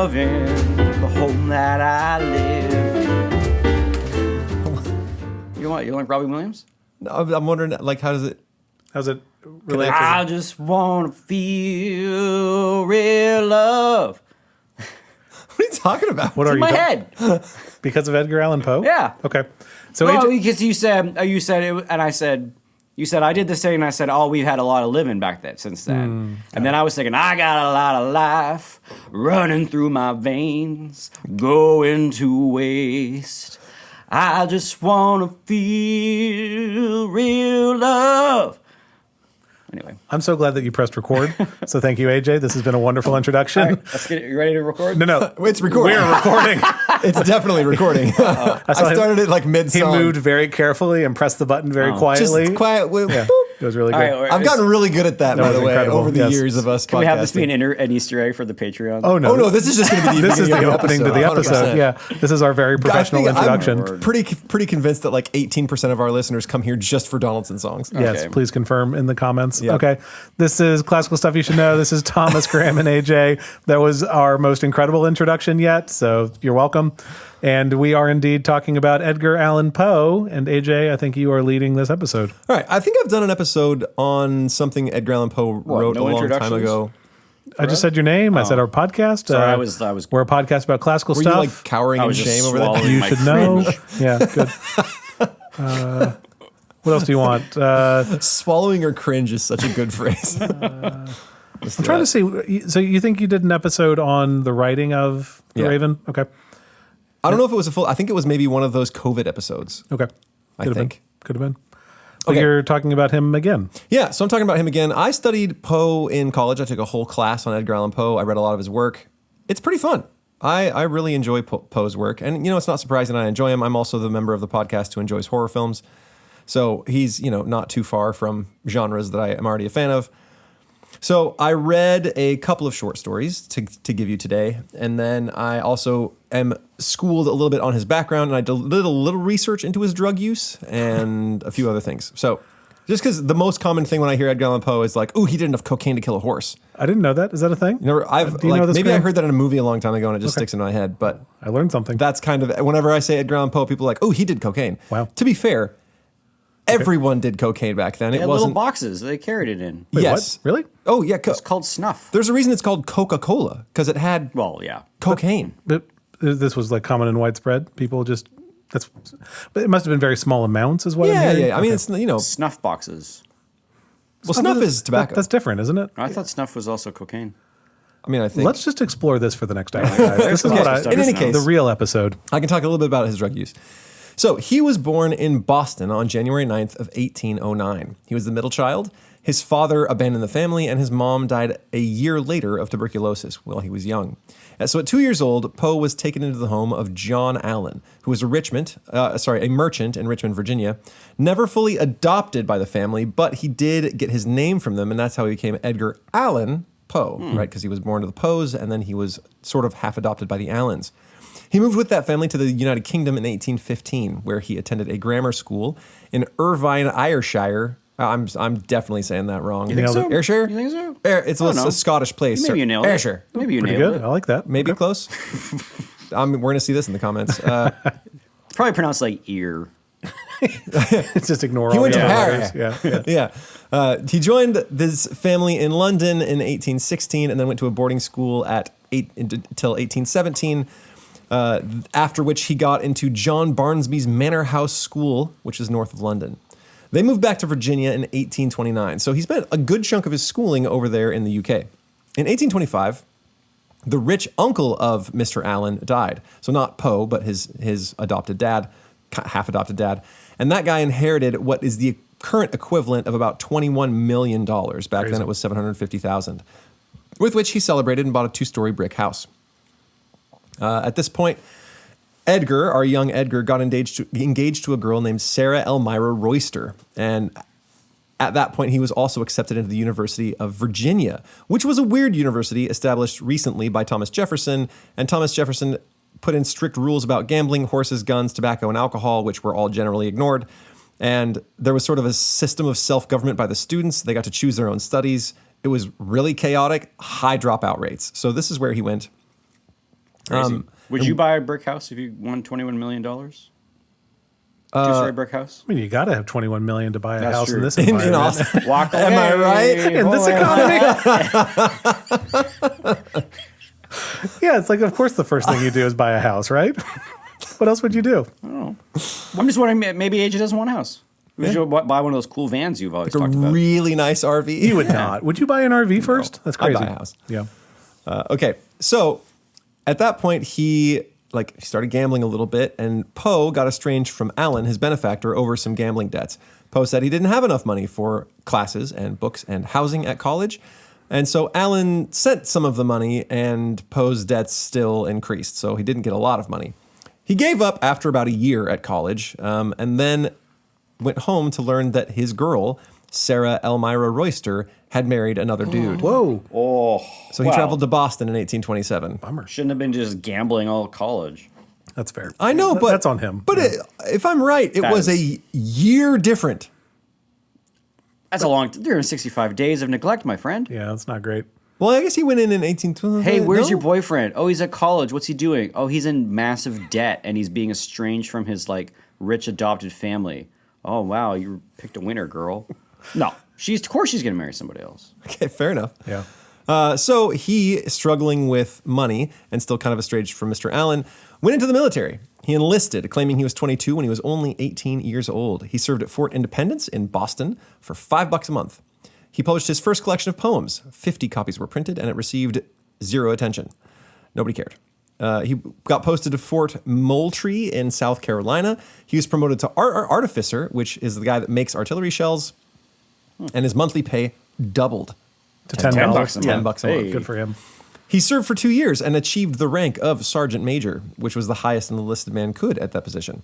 loving the home that I live. You like Robbie Williams? No, I'm wondering, like, how's it relate? I just want to feel real love. What are you talking about? What are In you my head. Because of Edgar Allan Poe? Yeah. Okay. So Well, AJ, because you said it, and I said, you said I did the same, and I said, oh, we've had a lot of living back then since then. And then I was thinking, I got a lot of life running through my veins, going to waste. I just want to feel real love. Anyway. I'm so glad that you pressed record. So thank you, AJ. This has been a wonderful introduction. All right, let's get it. You ready to record? No. It's recording. We're recording. It's definitely recording. I started it like He mid-song. moved very carefully and pressed the button very quietly. Just quiet. Yeah, it was really good. All right, I've gotten really good at that, by was the way, incredible. over the Yes. years of us podcasting. Can we have this be an Easter egg for the Patreon? Oh, no. Oh, no, this is just going to be the This is the beginning of opening to the episode. 100%. Yeah. This is our very professional introduction. I'm pretty convinced that like 18% of our listeners come here just for Donaldson songs. Yes, Okay. please confirm in the comments. Yep. Okay. This is Classical Stuff You Should Know. This is Thomas, Graham, and AJ. That was our most incredible introduction yet, so you're welcome. And we are indeed talking about Edgar Allan Poe. And AJ, I think you are leading this episode. All right, I think I've done an episode on something Edgar Allan Poe wrote no a long time introductions? ago. I just said your name. I said our podcast. Sorry, I was. We're a podcast about classical Were stuff. you like cowering I in was just shame over that? swallowing You my should know. cringe. Yeah, good. What else do you want? Swallowing or cringe is such a good phrase. I'm trying to see. So you think you did an episode on the writing of The Yeah. Raven? Okay. I don't know if it was a full. I think it was maybe one of those COVID episodes. Okay. I think. Could have been. But Okay. you're talking about him again. Yeah, so I'm talking about him again. I studied Poe in college. I took a whole class on Edgar Allan Poe. I read a lot of his work. It's pretty fun. I really enjoy Poe's work. And, you know, it's not surprising I enjoy him. I'm also the member of the podcast who enjoys horror films. So he's, you know, not too far from genres that I am already a fan of. So I read a couple of short stories to give you today. And then I also am schooled a little bit on his background. And I did a little research into his drug use and a few other things. So just because the most common thing when I hear Edgar Allan Poe is like, ooh, he did enough cocaine to kill a horse. I didn't know that. Is that a thing? You know, Do you know this, maybe I Graham? heard that in a movie a long time ago and it just sticks in my head. But I learned something. that's kind of, whenever I say Edgar Allan Poe, people are like, oh, he did cocaine. Wow. To be fair, everyone did cocaine back then. They It had little wasn't. boxes they carried it in. Wait, Yes. what? Really? Oh, yeah. It's called snuff. There's a reason it's called Coca-Cola because it had Well, yeah. cocaine. But this was like common and widespread. People just but it must have been very small amounts, is what I'm Yeah, hearing. yeah. I mean, Okay. it's, you know, Snuff boxes. well, snuff is tobacco. That's different, isn't it? I thought snuff was also cocaine. I mean, I think Let's just explore this for the next hour, guys. This is Okay. what In any case- the real episode. I can talk a little bit about his drug use. So he was born in Boston on January 9th of 1809. He was the middle child. His father abandoned the family, and his mom died a year later of tuberculosis while he was young. So at 2 years old, Poe was taken into the home of John Allan, who was a merchant in Richmond, Virginia. Never fully adopted by the family, but he did get his name from them, and that's how he became Edgar Allan Poe, right? Because he was born to the Poes, and then he was sort of half adopted by the Allans. He moved with that family to the United Kingdom in 1815, where he attended a grammar school in Irvine, Ayrshire. I'm definitely saying that wrong. think so? Ayrshire? You think so? It's I don't know. a Scottish place. Maybe you nailed it. Ayrshire. Maybe you Pretty nailed good. it. I like that. Maybe Okay. close. We're going to see this in the comments. Probably pronounced like ear. Just ignore He all went the to others. Paris. Yeah. Yeah. He joined this family in London in 1816 and then went to a boarding school until 1817, after which he got into John Barnesby's Manor House School, which is north of London. They moved back to Virginia in 1829, so he spent a good chunk of his schooling over there in the UK. In 1825, the rich uncle of Mr. Allan died. So not Poe, but his adopted dad, half-adopted dad. And that guy inherited what is the current equivalent of about $21 million. Back then it was $750,000, with which he celebrated and bought a 2-story brick house. At this point, Edgar, our young Edgar, got engaged to a girl named Sarah Elmira Royster. And at that point, he was also accepted into the University of Virginia, which was a weird university established recently by Thomas Jefferson. And Thomas Jefferson put in strict rules about gambling, horses, guns, tobacco, and alcohol, which were all generally ignored. And there was sort of a system of self-government by the students. They got to choose their own studies. It was really chaotic, high dropout rates. So this is where he went. Crazy. Would you buy a brick house if you won $21 million? Two-story brick house? I mean, you got to have $21 million to buy a That's house true. in this In environment. Austin. Walk away. Am I right? In this economy? Yeah, it's like, of course, the first thing you do is buy a house, right? What else would you do? I'm just wondering, maybe AJ doesn't want a house. We should buy one of those cool vans you've always A talked about. really nice RV. You would not. Would you buy an RV first? That's I'd crazy. buy a house. Yeah. Okay, so at that point, he started gambling a little bit, and Poe got estranged from Allan, his benefactor, over some gambling debts. Poe said he didn't have enough money for classes and books and housing at college, and so Allan sent some of the money, and Poe's debts still increased, so he didn't get a lot of money. He gave up after about a year at college, and then went home to learn that his girl, Sarah Elmira Royster, had married another dude. Whoa. So he traveled to Boston in 1827. Bummer. Shouldn't have been just gambling all college. That's fair. I know, but that's on him. But if I'm right, it That was is- a year different. That's a long 365 days of neglect, my friend. Yeah, that's not great. Well, I guess he went in 1812. Hey, where's your No? boyfriend? Oh, he's at college. What's he doing? Oh, he's in massive debt and he's being estranged from his rich adopted family. Oh, wow, you picked a winner, girl. No, of course she's gonna marry somebody else. Okay, fair enough. Yeah. So he, struggling with money and still kind of estranged from Mr. Allan, went into the military. He enlisted, claiming he was 22 when he was only 18 years old. He served at Fort Independence in Boston for $5 a month. He published his first collection of poems. 50 copies were printed, and it received zero attention. Nobody cared. He got posted to Fort Moultrie in South Carolina. He was promoted to artificer, which is the guy that makes artillery shells, and his monthly pay doubled To $10. $10 a month. $10 a month. Hey. Good for him. He served for 2 years and achieved the rank of sergeant major, which was the highest an enlisted man could at that position.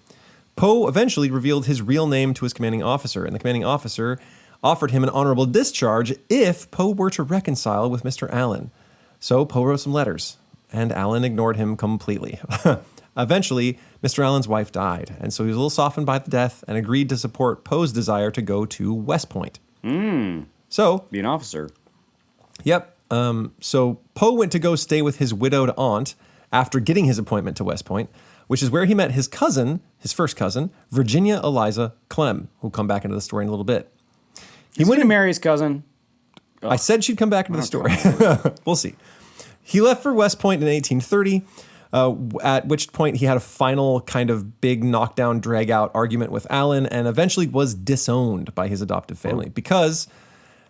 Poe eventually revealed his real name to his commanding officer, and the commanding officer offered him an honorable discharge if Poe were to reconcile with Mr. Allan. So Poe wrote some letters, and Allan ignored him completely. Eventually, Mr. Allan's wife died, and so he was a little softened by the death and agreed to support Poe's desire to go to West Point. So, Be an officer. yep. So Poe went to go stay with his widowed aunt after getting his appointment to West Point, which is where he met his cousin, his first cousin, Virginia Eliza Clem, who'll come back into the story in a little bit. He went to marry his cousin. I said she'd come back into the story. We'll see. He left for West Point in 1830, at which point he had a final kind of big knockdown, drag-out argument with Allan and eventually was disowned by his adoptive family because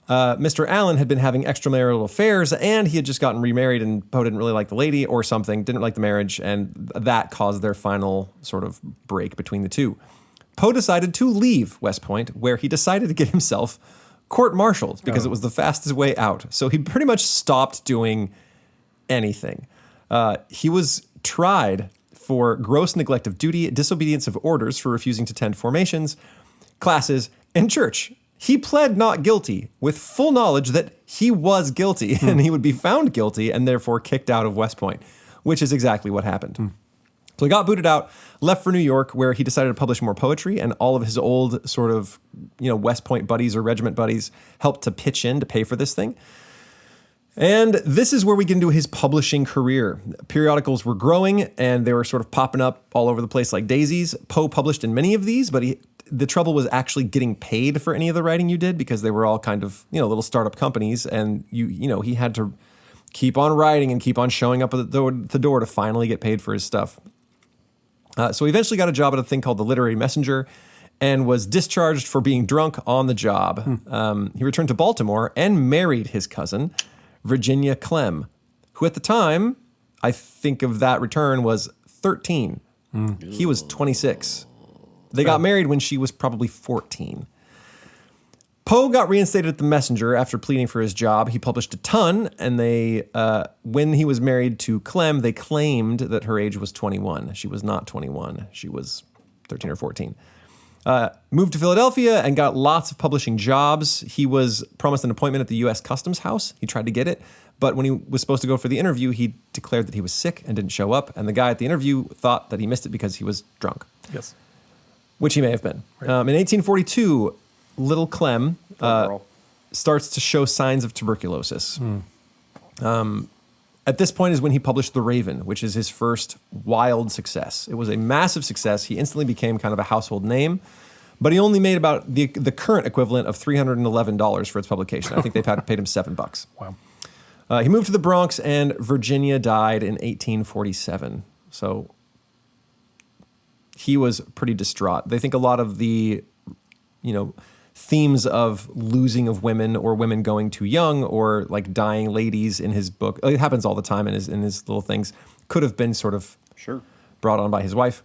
Mr. Allan had been having extramarital affairs and he had just gotten remarried and Poe didn't really like the lady or something, didn't like the marriage, and that caused their final sort of break between the two. Poe decided to leave West Point, where he decided to get himself court-martialed because it was the fastest way out. So he pretty much stopped doing anything. He was tried for gross neglect of duty, disobedience of orders for refusing to attend formations, classes, and church. He pled not guilty with full knowledge that he was guilty and he would be found guilty and therefore kicked out of West Point, which is exactly what happened. So he got booted out, left for New York, where he decided to publish more poetry, and all of his old sort of, West Point buddies or regiment buddies helped to pitch in to pay for this thing. And this is where we get into his publishing career. Periodicals were growing, and they were sort of popping up all over the place like daisies. Poe published in many of these, but the trouble was actually getting paid for any of the writing you did because they were all kind of, little startup companies, and he had to keep on writing and keep on showing up at the door to finally get paid for his stuff. So he eventually got a job at a thing called the Literary Messenger and was discharged for being drunk on the job. He returned to Baltimore and married his cousin, Virginia Clem, who at the time, I think of that return, was 13. He was 26. They got married when she was probably 14. Poe got reinstated at the Messenger after pleading for his job. He published a ton, and when he was married to Clem, they claimed that her age was 21. She was not 21. She was 13 or 14. Moved to Philadelphia and got lots of publishing jobs. He was promised an appointment at the U.S. Customs House. He tried to get it, but when he was supposed to go for the interview, he declared that he was sick and didn't show up, and the guy at the interview thought that he missed it because he was drunk. Yes. Which he may have been. In 1842, little Clem starts to show signs of tuberculosis. At this point is when he published The Raven, which is his first wild success. It was a massive success. He instantly became kind of a household name, but he only made about the current equivalent of $311 for its publication. I think they paid him $7. Wow. He moved to the Bronx, and Virginia died in 1847. So he was pretty distraught. They think a lot of the, themes of losing of women or women going too young or like dying ladies in his book. It happens all the time in his little things. Could have been sort of brought on by his wife.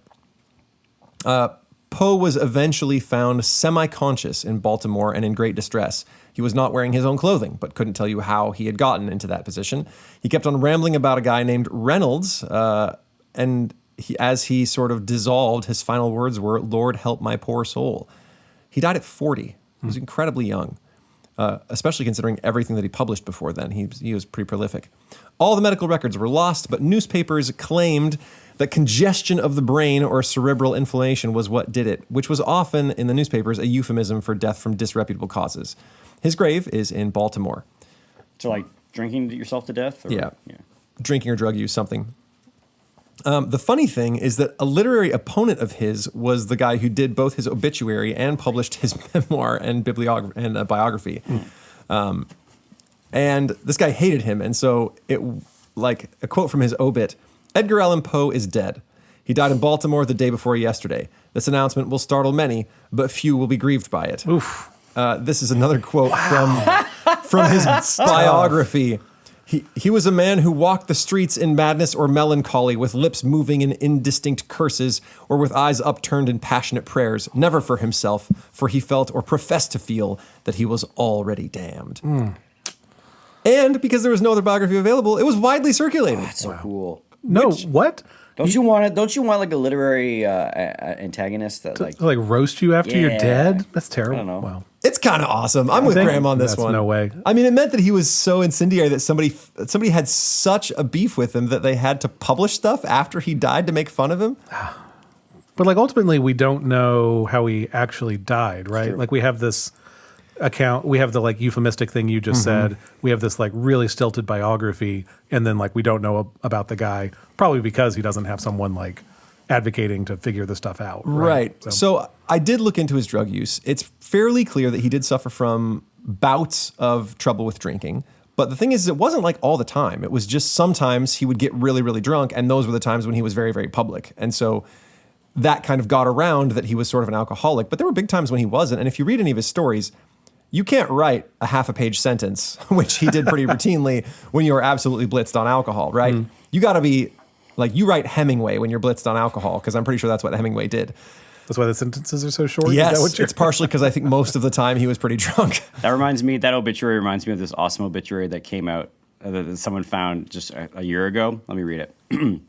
Poe was eventually found semi-conscious in Baltimore and in great distress. He was not wearing his own clothing, but couldn't tell you how he had gotten into that position. He kept on rambling about a guy named Reynolds, and as he sort of dissolved, his final words were, "Lord, help my poor soul." He died at 40. He was incredibly young, especially considering everything that he published before then. He was pretty prolific. All the medical records were lost, but newspapers claimed that congestion of the brain or cerebral inflammation was what did it, which was often in the newspapers a euphemism for death from disreputable causes. His grave is in Baltimore. So like drinking yourself to death? Or? Yeah. Drinking or drug use, something. The funny thing is that a literary opponent of his was the guy who did both his obituary and published his memoir and biography. And this guy hated him. And so like a quote from his obit, "Edgar Allan Poe is dead. He died in Baltimore the day before yesterday. This announcement will startle many, but few will be grieved by it." Oof. This is another quote from his biography. He was a man who walked the streets in madness or melancholy, with lips moving in indistinct curses, or with eyes upturned in passionate prayers, never for himself, for he felt or professed to feel that he was already damned. And because there was no other biography available, it was widely circulated. That's so cool. No, what? Don't you want like a literary antagonist that like roast you after you're Yeah. dead? That's terrible. I don't know. Wow. It's kind of awesome. I'm with Graham on this That's one. no way. I mean, it meant that he was so incendiary that somebody had such a beef with him that they had to publish stuff after he died to make fun of him. But like ultimately, we don't know how he actually died, right? Sure. Like we have this account, we have the like euphemistic thing you just said. We have this like really stilted biography, and then like we don't know about the guy, probably because he doesn't have someone like advocating to figure this stuff out. Right. So I did look into his drug use. It's fairly clear that he did suffer from bouts of trouble with drinking. But the thing is, it wasn't like all the time. It was just sometimes he would get really, really drunk, and those were the times when he was very, very public. And so that kind of got around that he was sort of an alcoholic. But there were big times when he wasn't. And if you read any of his stories, you can't write a half a page sentence, which he did pretty routinely when you are absolutely blitzed on alcohol, right? You got to be like, you write Hemingway when you're blitzed on alcohol, because I'm pretty sure that's what Hemingway did. That's why the sentences are so short? Yes, it's partially because I think most of the time he was pretty drunk. That obituary reminds me of this awesome obituary that came out that someone found just a year ago. Let me read it.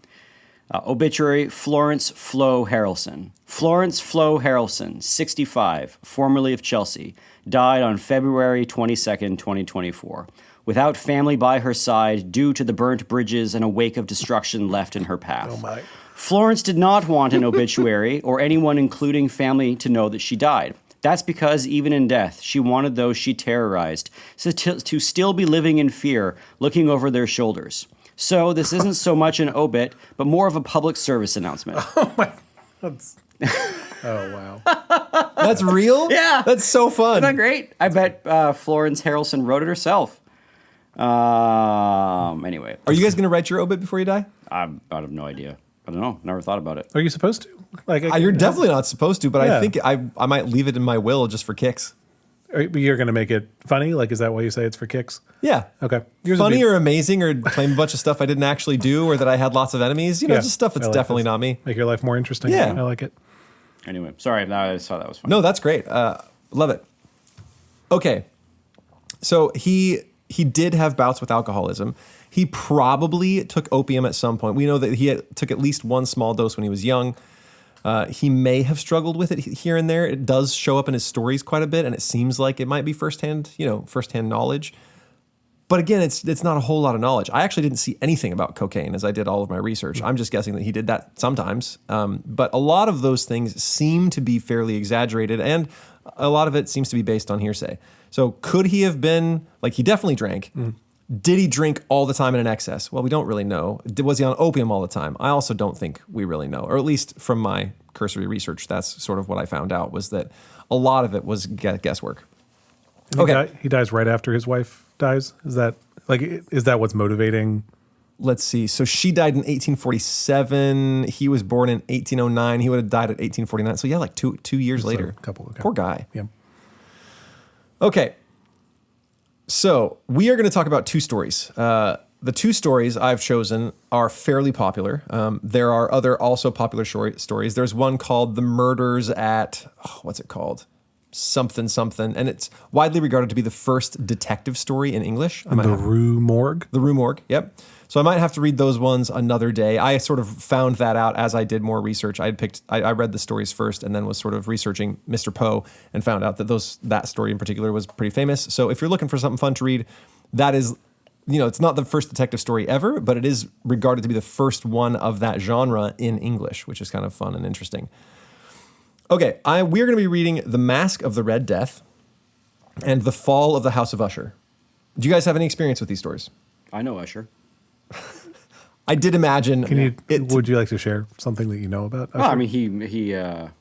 Obituary, Florence Flo Harrelson. Florence Flo Harrelson, 65, formerly of Chelsea, died on February 22nd, 2024, without family by her side due to the burnt bridges and a wake of destruction left in her path. Oh my. Florence did not want an obituary or anyone, including family, to know that she died. That's because even in death, she wanted those she terrorized to still be living in fear, looking over their shoulders. So this isn't so much an obit, but more of a public service announcement. Oh my. Oh wow. That's real? Yeah. That's so fun. Isn't that great? I bet Florence Harrelson wrote it herself. Anyway. Are you guys going to write your obit before you die? I have no idea. I don't know. Never thought about it. Are you supposed to? Like You're definitely not supposed to, but Yeah. I think I might leave it in my will just for kicks. You're going to make it funny? Like, is that why you say it's for kicks? Yeah. Okay. Yours would Funny be- or amazing, or claim a bunch of stuff I didn't actually do, or that I had lots of enemies. Yeah, Just stuff that's I like definitely this. not me. Make your life more interesting. Yeah. I like it. Anyway, sorry. I just thought that was fun. No, that's great. Love it. Okay. So he did have bouts with alcoholism. He probably took opium at some point. We know that he took at least one small dose when he was young. He may have struggled with it here and there. It does show up in his stories quite a bit, and it seems like it might be firsthand knowledge. But again, it's not a whole lot of knowledge. I actually didn't see anything about cocaine as I did all of my research. I'm just guessing that he did that sometimes. But a lot of those things seem to be fairly exaggerated, and a lot of it seems to be based on hearsay. So could he have been, like, he definitely drank. Did he drink all the time in an excess? Well, we don't really know. Was he on opium all the time? I also don't think we really know, or at least from my cursory research, that's sort of what I found out, was that a lot of it was guesswork. And he dies right after his wife dies. Is that what's motivating? Let's see. So she died in 1847. He was born in 1809. He would have died at 1849. So yeah, like two years later. A couple. Okay. Poor guy. Yeah. Okay. So we are going to talk about two stories. The two stories I've chosen are fairly popular. There are other also popular stories. There's one called The Murders at, what's it called? Something, and it's widely regarded to be the first detective story in English. The Rue Morgue? The Rue Morgue, yep. So I might have to read those ones another day. I sort of found that out as I did more research. I read the stories first and then was sort of researching Mr. Poe and found out that that story in particular was pretty famous. So if you're looking for something fun to read, that is, it's not the first detective story ever, but it is regarded to be the first one of that genre in English, which is kind of fun and interesting. Okay, we are going to be reading The Masque of the Red Death and The Fall of the House of Usher. Do you guys have any experience with these stories? I know Usher. I did imagine. Would you like to share something that you know about Usher? Well, I mean, him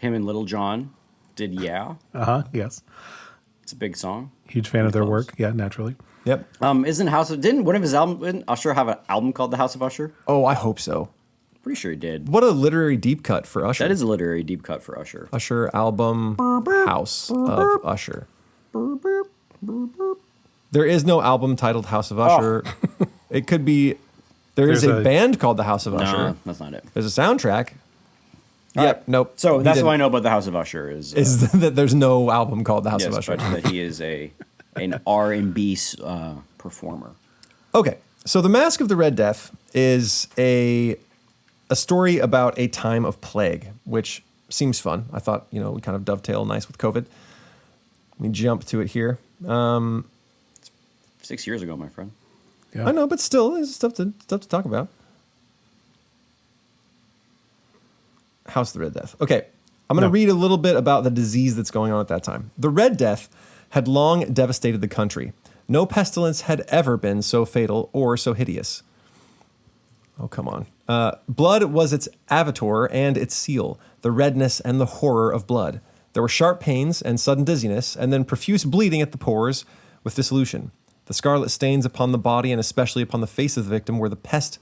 and Little John did Yeah. Yes. It's a big song. Huge fan of their work. Yeah, naturally. Yep. Didn't one of his albums, didn't Usher have an album called The House of Usher? Oh, I hope so. Pretty sure he did. What a literary deep cut for Usher. That is a literary deep cut for Usher. Usher album House of Usher. There is no album titled House of Usher. It could be. There's a band called the House of Usher. No, that's not it. There's a soundtrack. Yep. Nope. So that's what I know about the House of Usher is that there's no album called the House of Usher. But that he is an R&B performer. Okay, so The Masque of the Red Death is a story about a time of plague, which seems fun. I thought, we kind of dovetail nice with COVID. Let me jump to it here. 6 years ago, my friend. Yeah. I know, but still, there's stuff to talk about. House of the Red Death. Okay, I'm going to read a little bit about the disease that's going on at that time. The Red Death had long devastated the country. No pestilence had ever been so fatal or so hideous. Oh, come on. Blood was its avatar and its seal, the redness and the horror of blood. There were sharp pains and sudden dizziness, and then profuse bleeding at the pores with dissolution. The scarlet stains upon the body and especially upon the face of the victim were the pest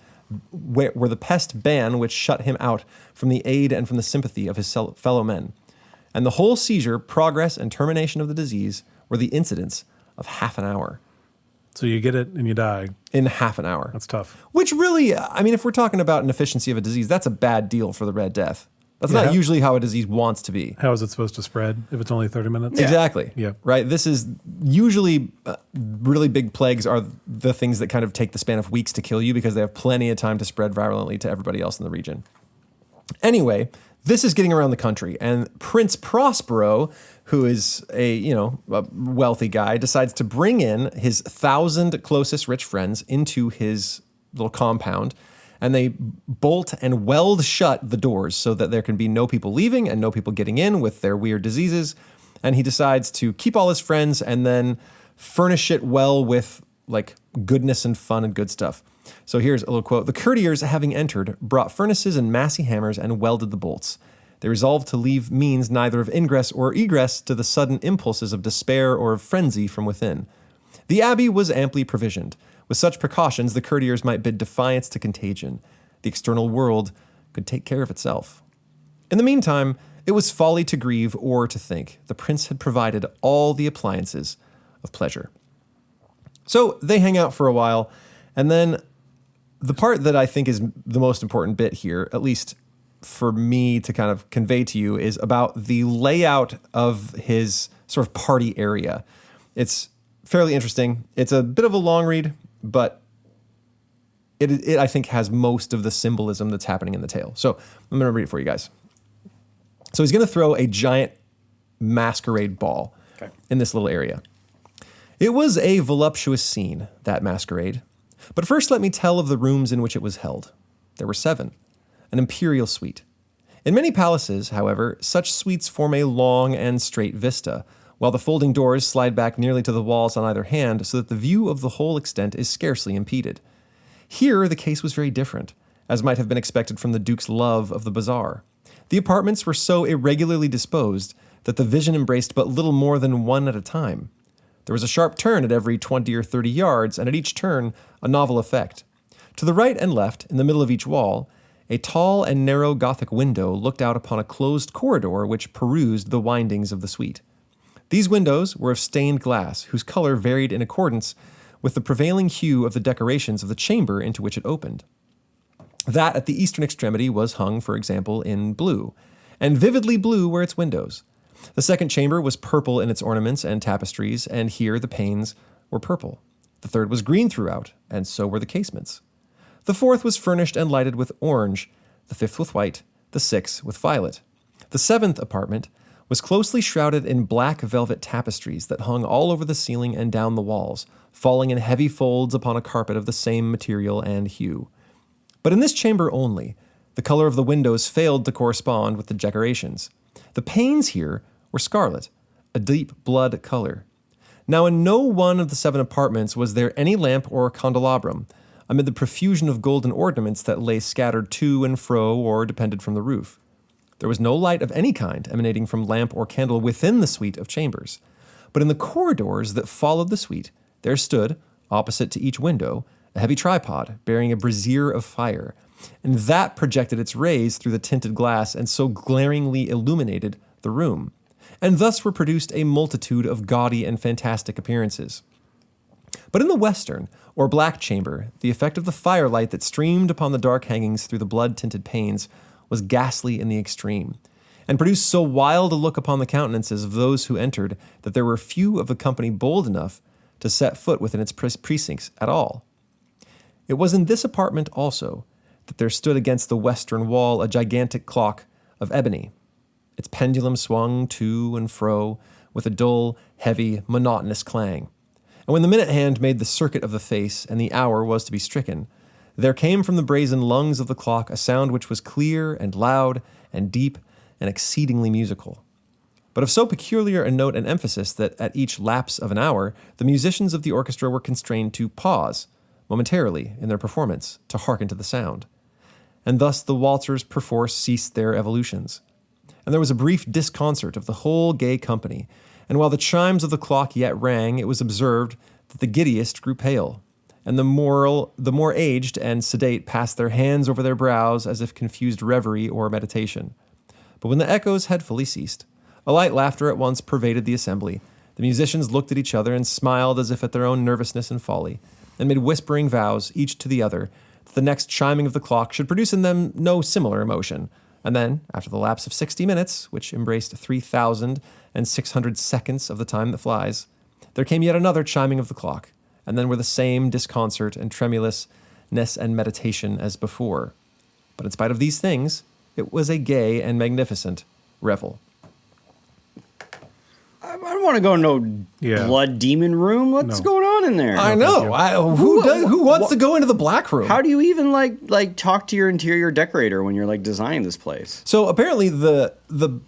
ban which shut him out from the aid and from the sympathy of his fellow men. And the whole seizure, progress, and termination of the disease were the incidents of half an hour. So you get it and you die. In half an hour. That's tough. Which really, I mean, if we're talking about an efficiency of a disease, that's a bad deal for the Red Death. That's not usually how a disease wants to be. How is it supposed to spread if it's only 30 minutes? Exactly. Yeah. Right? This is usually really big plagues are the things that kind of take the span of weeks to kill you because they have plenty of time to spread virulently to everybody else in the region. Anyway, this is getting around the country, and Prince Prospero, who is a wealthy guy, decides to bring in his 1,000 closest rich friends into his little compound, and they bolt and weld shut the doors so that there can be no people leaving and no people getting in with their weird diseases. And he decides to keep all his friends and then furnish it well with like goodness and fun and good stuff. So here's a little quote. The courtiers, having entered, brought furnaces and massy hammers and welded the bolts. They resolved to leave means neither of ingress or egress to the sudden impulses of despair or of frenzy from within. The abbey was amply provisioned. With such precautions, the courtiers might bid defiance to contagion. The external world could take care of itself. In the meantime, it was folly to grieve or to think. The prince had provided all the appliances of pleasure. So they hang out for a while, and then the part that I think is the most important bit here, at least for me to kind of convey to you, is about the layout of his sort of party area. It's fairly interesting. It's a bit of a long read, but it I think has most of the symbolism that's happening in the tale. So I'm going to read it for you guys. So he's going to throw a giant masquerade ball in this little area. It was a voluptuous scene, that masquerade. But first let me tell of the rooms in which it was held. There were 7, an imperial suite. In many palaces, however, such suites form a long and straight vista, while the folding doors slide back nearly to the walls on either hand so that the view of the whole extent is scarcely impeded. Here, the case was very different, as might have been expected from the Duke's love of the bizarre. The apartments were so irregularly disposed that the vision embraced but little more than one at a time. There was a sharp turn at every 20 or 30 yards, and at each turn, a novel effect. To the right and left, in the middle of each wall, a tall and narrow Gothic window looked out upon a closed corridor which perused the windings of the suite. These windows were of stained glass, whose color varied in accordance with the prevailing hue of the decorations of the chamber into which it opened. That at the eastern extremity was hung, for example, in blue, and vividly blue were its windows. The second chamber was purple in its ornaments and tapestries, and here the panes were purple. The third was green throughout, and so were the casements. The fourth was furnished and lighted with orange, the fifth with white, the sixth with violet. The seventh apartment was closely shrouded in black velvet tapestries that hung all over the ceiling and down the walls, falling in heavy folds upon a carpet of the same material and hue. But in this chamber only, the color of the windows failed to correspond with the decorations. The panes here were scarlet, a deep blood color. Now in no one of the 7 apartments was there any lamp or candelabrum, amid the profusion of golden ornaments that lay scattered to and fro or depended from the roof. There was no light of any kind emanating from lamp or candle within the suite of chambers. But in the corridors that followed the suite, there stood, opposite to each window, a heavy tripod bearing a brazier of fire, and that projected its rays through the tinted glass and so glaringly illuminated the room. And thus were produced a multitude of gaudy and fantastic appearances. But in the western, or black chamber, the effect of the firelight that streamed upon the dark hangings through the blood-tinted panes was ghastly in the extreme, and produced so wild a look upon the countenances of those who entered that there were few of the company bold enough to set foot within its precincts at all. It was in this apartment also that there stood against the western wall a gigantic clock of ebony. Its pendulum swung to and fro with a dull, heavy, monotonous clang. And when the minute hand made the circuit of the face and the hour was to be stricken, there came from the brazen lungs of the clock a sound which was clear and loud and deep and exceedingly musical, but of so peculiar a note and emphasis that at each lapse of an hour, the musicians of the orchestra were constrained to pause momentarily in their performance to hearken to the sound. And thus the waltzers perforce ceased their evolutions. And there was a brief disconcert of the whole gay company, and while the chimes of the clock yet rang, it was observed that the giddiest grew pale, and the more aged and sedate passed their hands over their brows as if confused reverie or meditation. But when the echoes had fully ceased, a light laughter at once pervaded the assembly. The musicians looked at each other and smiled as if at their own nervousness and folly, and made whispering vows, each to the other, that the next chiming of the clock should produce in them no similar emotion. And then, after the lapse of 60 minutes, which embraced 3,600 seconds of the time that flies, there came yet another chiming of the clock, and then were the same disconcert and tremulousness and meditation as before. But in spite of these things, it was a gay and magnificent revel. I don't want to go in no blood demon room. What's going on in there? I know. Who wants to go into the black room? How do you even like talk to your interior decorator when you're like designing this place? So apparently the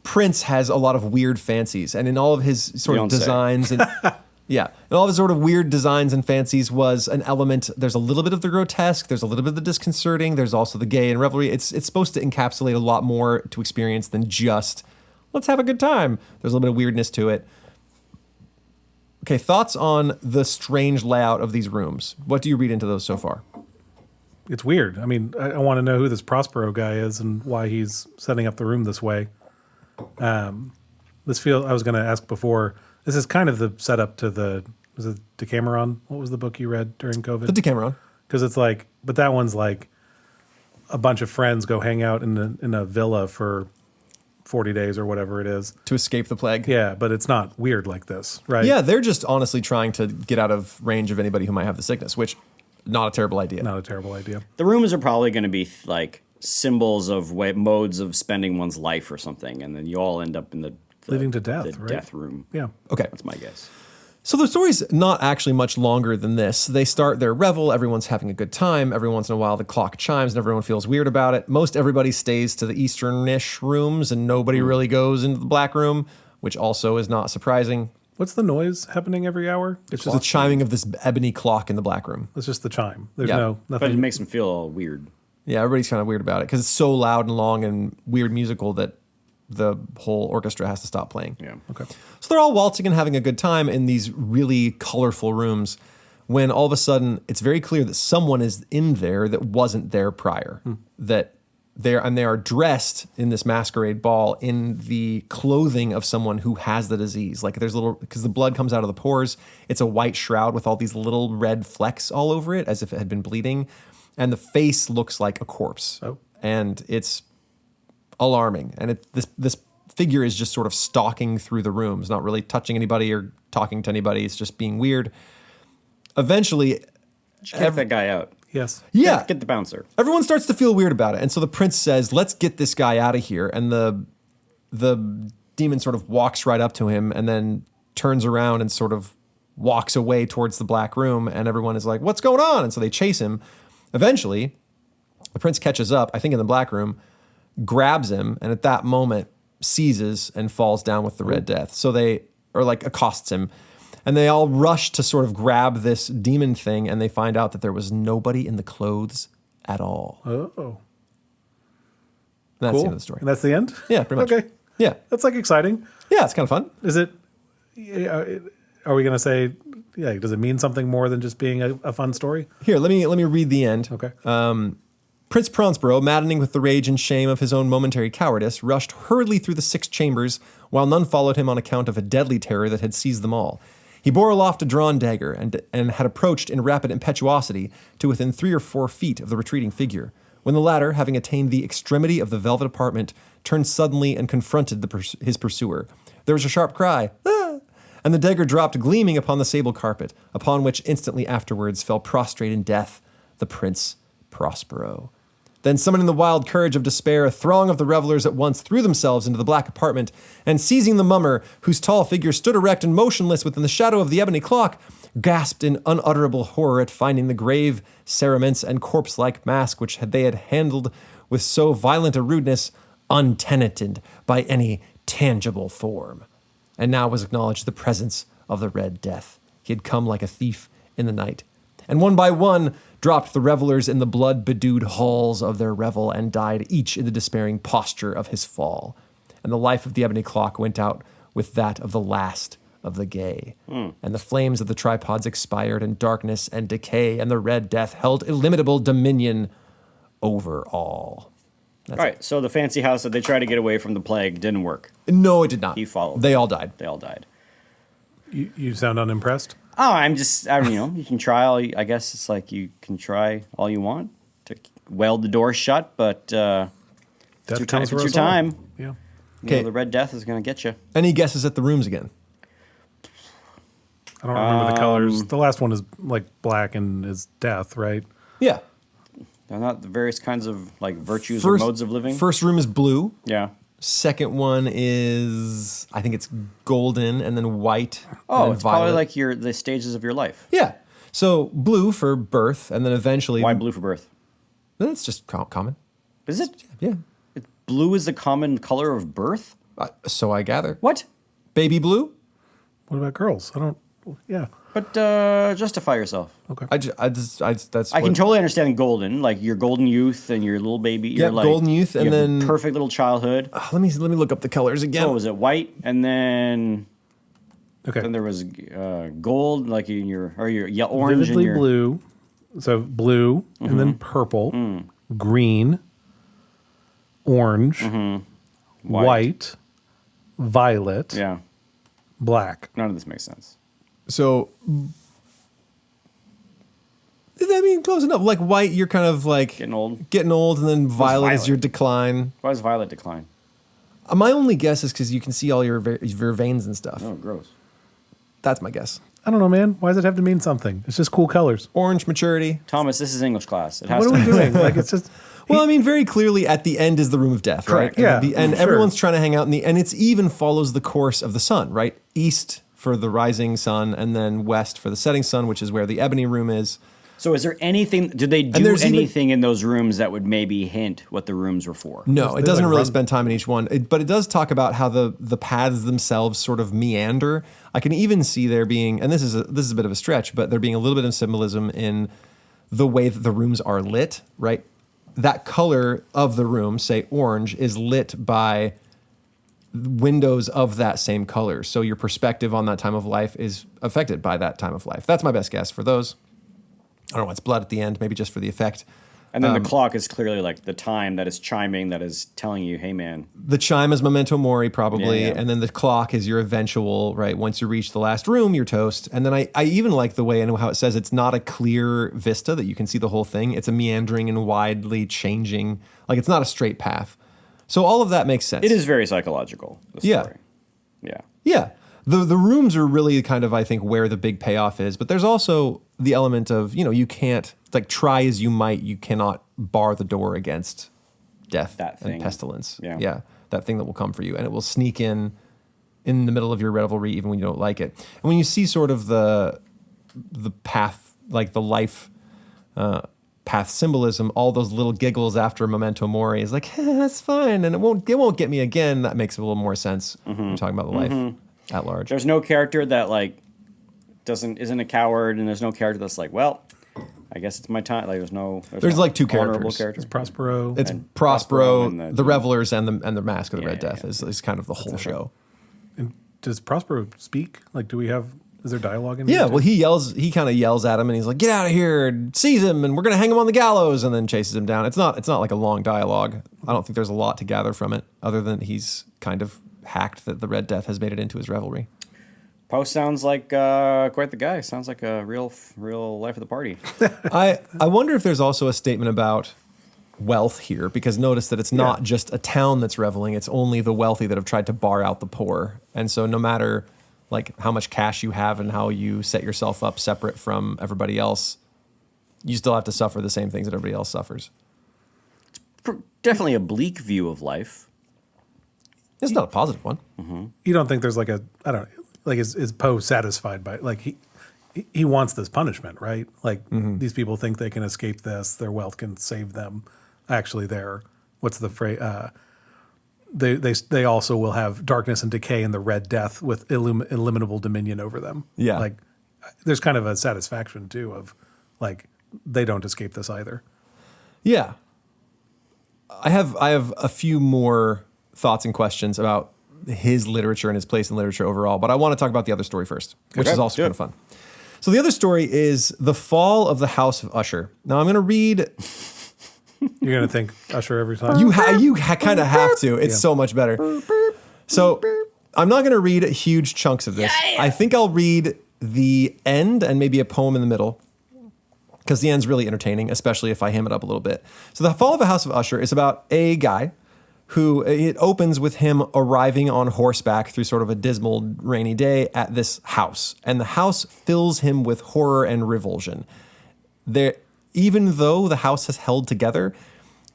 prince has a lot of weird fancies, and in all of his sort of designs and yeah, and all of his sort of weird designs and fancies was an element. There's a little bit of the grotesque. There's a little bit of the disconcerting. There's also the gay and revelry. It's supposed to encapsulate a lot more to experience than just let's have a good time. There's a little bit of weirdness to it. Okay, thoughts on the strange layout of these rooms? What do you read into those so far? It's weird. I mean, I want to know who this Prospero guy is and why he's setting up the room this way. I was going to ask before, this is kind of the setup to was it Decameron? What was the book you read during COVID? The Decameron. Because it's like, but that one's like a bunch of friends go hang out in a villa for 40 days or whatever it is. To escape the plague. Yeah, but it's not weird like this, right? Yeah, they're just honestly trying to get out of range of anybody who might have the sickness, which, not a terrible idea. Not a terrible idea. The rooms are probably going to be like symbols of modes of spending one's life or something, and then you all end up in the leading to death, the right? death room. Yeah. Okay. That's my guess. So the story's not actually much longer than this. They start their revel, everyone's having a good time. Every once in a while the clock chimes and everyone feels weird about it. Most everybody stays to the eastern-ish rooms and nobody really goes into the black room, which also is not surprising. What's the noise happening every hour? It's Just the chiming of this ebony clock in the black room. It's just the chime. There's Yeah. But it nothing. makes him feel all weird. Yeah, everybody's kind of weird about it because it's so loud and long and weird musical that the whole orchestra has to stop playing. Yeah. Okay. So they're all waltzing and having a good time in these really colorful rooms when all of a sudden it's very clear that someone is in there that wasn't there prior. That they are dressed in this masquerade ball in the clothing of someone who has the disease. Like there's because the blood comes out of the pores. It's a white shroud with all these little red flecks all over it as if it had been bleeding. And the face looks like a corpse. Oh. And it's alarming. And this figure is just sort of stalking through the rooms, not really touching anybody or talking to anybody. It's just being weird. Eventually, Get that guy out. Yes. yeah, Get the bouncer. everyone starts to feel weird about it. And so the prince says, let's get this guy out of here. And the demon sort of walks right up to him and then turns around and sort of walks away towards the black room. And everyone is like, what's going on? And so they chase him. Eventually, the prince catches up, I think in the black room, grabs him, and at that moment seizes and falls down with the Red Death. So accosts him. And they all rush to sort of grab this demon thing, and they find out that there was nobody in the clothes at all. Oh. That's Cool. the end of the story. And that's the end? Yeah, pretty much. Okay. Yeah. That's like exciting. Yeah, it's kind of fun. Is it, are we going to say, yeah, does it mean something more than just being a fun story? Here, let me read the end. Okay. Prince Prospero, maddening with the rage and shame of his own momentary cowardice, rushed hurriedly through the 6 chambers, while none followed him on account of a deadly terror that had seized them all. He bore aloft a drawn dagger and had approached in rapid impetuosity to within 3 or 4 feet of the retreating figure, when the latter, having attained the extremity of the velvet apartment, turned suddenly and confronted his pursuer. There was a sharp cry, "Ah!" And the dagger dropped gleaming upon the sable carpet, upon which instantly afterwards fell prostrate in death the Prince Prospero. Then, summoning the wild courage of despair, a throng of the revelers at once threw themselves into the black apartment, and seizing the mummer, whose tall figure stood erect and motionless within the shadow of the ebony clock, gasped in unutterable horror at finding the grave cerements and corpse-like mask which they had handled with so violent a rudeness untenanted by any tangible form. And now was acknowledged the presence of the Red Death. He had come like a thief in the night, and one by one dropped the revelers in the blood-bedewed halls of their revel and died each in the despairing posture of his fall. And the life of the ebony clock went out with that of the last of the gay. And the flames of the tripods expired in darkness and decay, and the Red Death held illimitable dominion over all. All right, so the fancy house that they tried to get away from the plague didn't work. No, it did not. He followed. They all died. They all died. You sound unimpressed. Oh, you can try I guess it's like you can try all you want to weld the door shut, but Death if comes it's for your us all. time, Yeah. Okay. the Red Death is going to get you. Any guesses at the rooms again? I don't remember the colors. The last one is like black and is death, right? Yeah. They're not the various kinds of like virtues or modes of living. First room is blue. Yeah. Second one is, I think it's golden and then white. and Oh, then it's violet. probably like the stages of your life. Yeah. So blue for birth, and then eventually. Why blue for birth? That's just common. Is it? Yeah. Blue is the common color of birth? So I gather. What? Baby blue? What about girls? Yeah. But justify yourself. Okay. That's. I can totally understand golden, like your golden youth and your little baby. Yeah, your, like, golden youth, and your then- perfect little childhood. Let me look up the colors again. So was it white, and then Okay. there was gold, like in your orange, Vividly in your blue. So blue, and then purple, green, orange, white, violet, Yeah, black. none of this makes sense. So. I mean, close enough. Like white, you're kind of like Getting old. and then violet is violet? your decline. Why does violet decline? My only guess is because you can see all your veins and stuff. Oh, gross. That's my guess. I don't know, man. Why does it have to mean something? It's just cool colors. Orange, maturity. Thomas, this is English class. It has What to are we doing? Like, it's just. Well, I mean, very clearly at the end is the room of death, Correct. right? Yeah, And sure. everyone's trying to hang out and it's even follows the course of the sun, right? East for the rising sun and then west for the setting sun, which is where the ebony room is. So is there anything, did they do there's anything in those rooms that would maybe hint what the rooms were for? No, it doesn't like really run- spend time in each one, but it does talk about how the paths themselves sort of meander. I can even see there being, and this is a bit of a stretch, but there being a little bit of symbolism in the way that the rooms are lit, right? That color of the room, say orange, is lit by windows of that same color. So your perspective on that time of life is affected by that time of life. That's my best guess for those. I don't know, it's blood at the end, maybe just for the effect. And then the clock is clearly like the time that is chiming, that is telling you, hey, man. The chime is memento mori, probably, Yeah. and then the clock is your eventual, right? Once you reach the last room, you're toast. And then I even like the way and how it says it's not a clear vista that you can see the whole thing. It's a meandering and widely changing, like it's not a straight path. So all of that makes sense. It is very psychological, the Yeah. story. Yeah. Yeah. The rooms are really kind of, I think, where the big payoff is. But there's also the element of, you can't, like, try as you might, you cannot bar the door against death That thing. and pestilence. Yeah. That thing that will come for you. And it will sneak in the middle of your revelry, even when you don't like it. And when you see sort of the path, like the life path symbolism, all those little giggles after memento mori is like, that's fine. And it won't get me again. That makes a little more sense when you're talking about the life at large. There's no character that, like, isn't a coward, and there's no character that's like, well, I guess it's my time. Like, there's no like two honorable characters. Prospero. It's and Prospero, Prospero and the Revelers, and the Masque of the Yeah, Red yeah, Death yeah. is kind of the whole show. And does Prospero speak? Like, is there dialogue in Yeah, there? well, he kind of yells at him, and he's like, "Get out of here!" And sees him, and we're gonna hang him on the gallows, and then chases him down. It's not like a long dialogue. I don't think there's a lot to gather from it, other than he's kind of hacked that the Red Death has made it into his revelry. Poe sounds like quite the guy. Sounds like a real life of the party. I wonder if there's also a statement about wealth here, because notice that it's not just a town that's reveling, it's only the wealthy that have tried to bar out the poor. And so no matter like how much cash you have and how you set yourself up separate from everybody else, you still have to suffer the same things that everybody else suffers. Definitely a bleak view of life. It's not a positive one. You don't think there's like is Poe satisfied by, like, he wants this punishment, right? Like, these people think they can escape this, their wealth can save them. Actually, what's the phrase? They also will have darkness and decay and the Red Death with illimitable dominion over them. Yeah. Like, there's kind of a satisfaction too of, like, they don't escape this either. Yeah. I have a few more thoughts and questions about his literature and his place in literature overall, but I want to talk about the other story first, which Okay, is also do kind of fun. So the other story is The Fall of the House of Usher. Now I'm going to read. You're going to think Usher every time? You kind of have to. It's so much better. So I'm not going to read huge chunks of this. I think I'll read the end and maybe a poem in the middle, because the end's really entertaining, especially if I ham it up a little bit. So The Fall of the House of Usher is about a guy who, it opens with him arriving on horseback through sort of a dismal, rainy day at this house. And the house fills him with horror and revulsion. Even though the house has held together,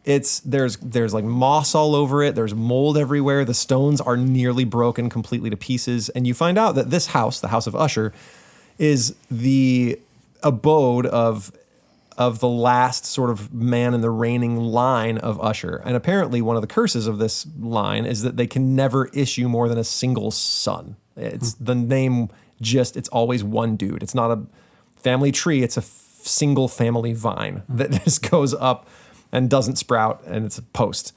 there's like moss all over it. There's mold everywhere. The stones are nearly broken completely to pieces. And you find out that this house, the House of Usher, is the abode of the last sort of man in the reigning line of Usher. And apparently one of the curses of this line is that they can never issue more than a single son. It's the name it's always one dude. It's not a family tree. It's a single family vine that just goes up and doesn't sprout, and it's a post.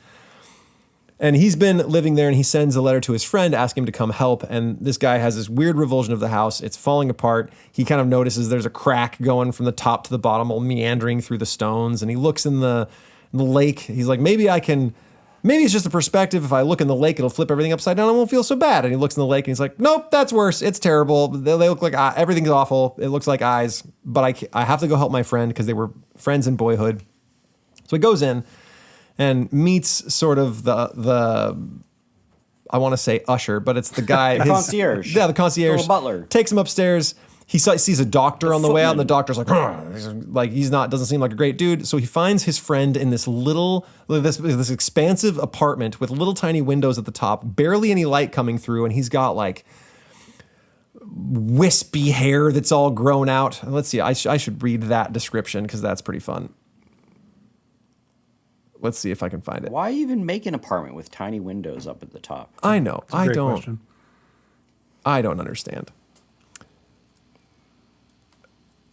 And he's been living there, and he sends a letter to his friend asking him to come help. And this guy has this weird revulsion of the house. It's falling apart. He kind of notices there's a crack going from the top to the bottom, all meandering through the stones. And he looks in the lake. He's like, maybe it's just a perspective. If I look in the lake, it'll flip everything upside down. I won't feel so bad. And he looks in the lake, and he's like, nope, that's worse. It's terrible. They look like everything's awful. It looks like eyes. But I have to go help my friend because they were friends in boyhood. So he goes in and meets sort of the I want to say Usher, but it's the guy. The concierge. Yeah, the concierge. Little butler. Takes him upstairs. He sees a doctor on the way out, and the doctor's like, doesn't seem like a great dude. So he finds his friend in this this expansive apartment with little tiny windows at the top, barely any light coming through, and he's got like wispy hair that's all grown out. Let's see. I should read that description because that's pretty fun. Let's see if I can find it. Why even make an apartment with tiny windows up at the top? I know. It's a great question. I don't understand.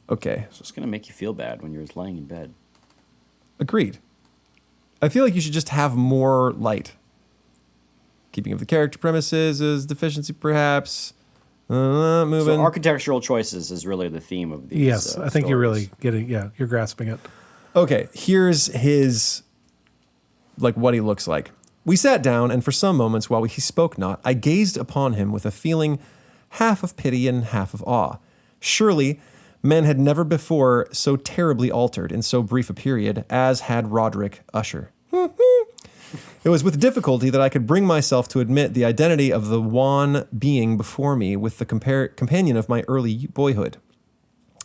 Okay. It's just going to make you feel bad when you're laying in bed. Agreed. I feel like you should just have more light. Keeping of the character premises is deficiency, perhaps. Moving. So architectural choices is really the theme of these. Yes, I think you're stories. really getting. Yeah, you're grasping it. Okay, here's his, like, what he looks like. We sat down, and for some moments, while he spoke not, I gazed upon him with a feeling half of pity and half of awe. Surely, men had never before so terribly altered in so brief a period as had Roderick Usher. It was with difficulty that I could bring myself to admit the identity of the wan being before me with the companion of my early boyhood.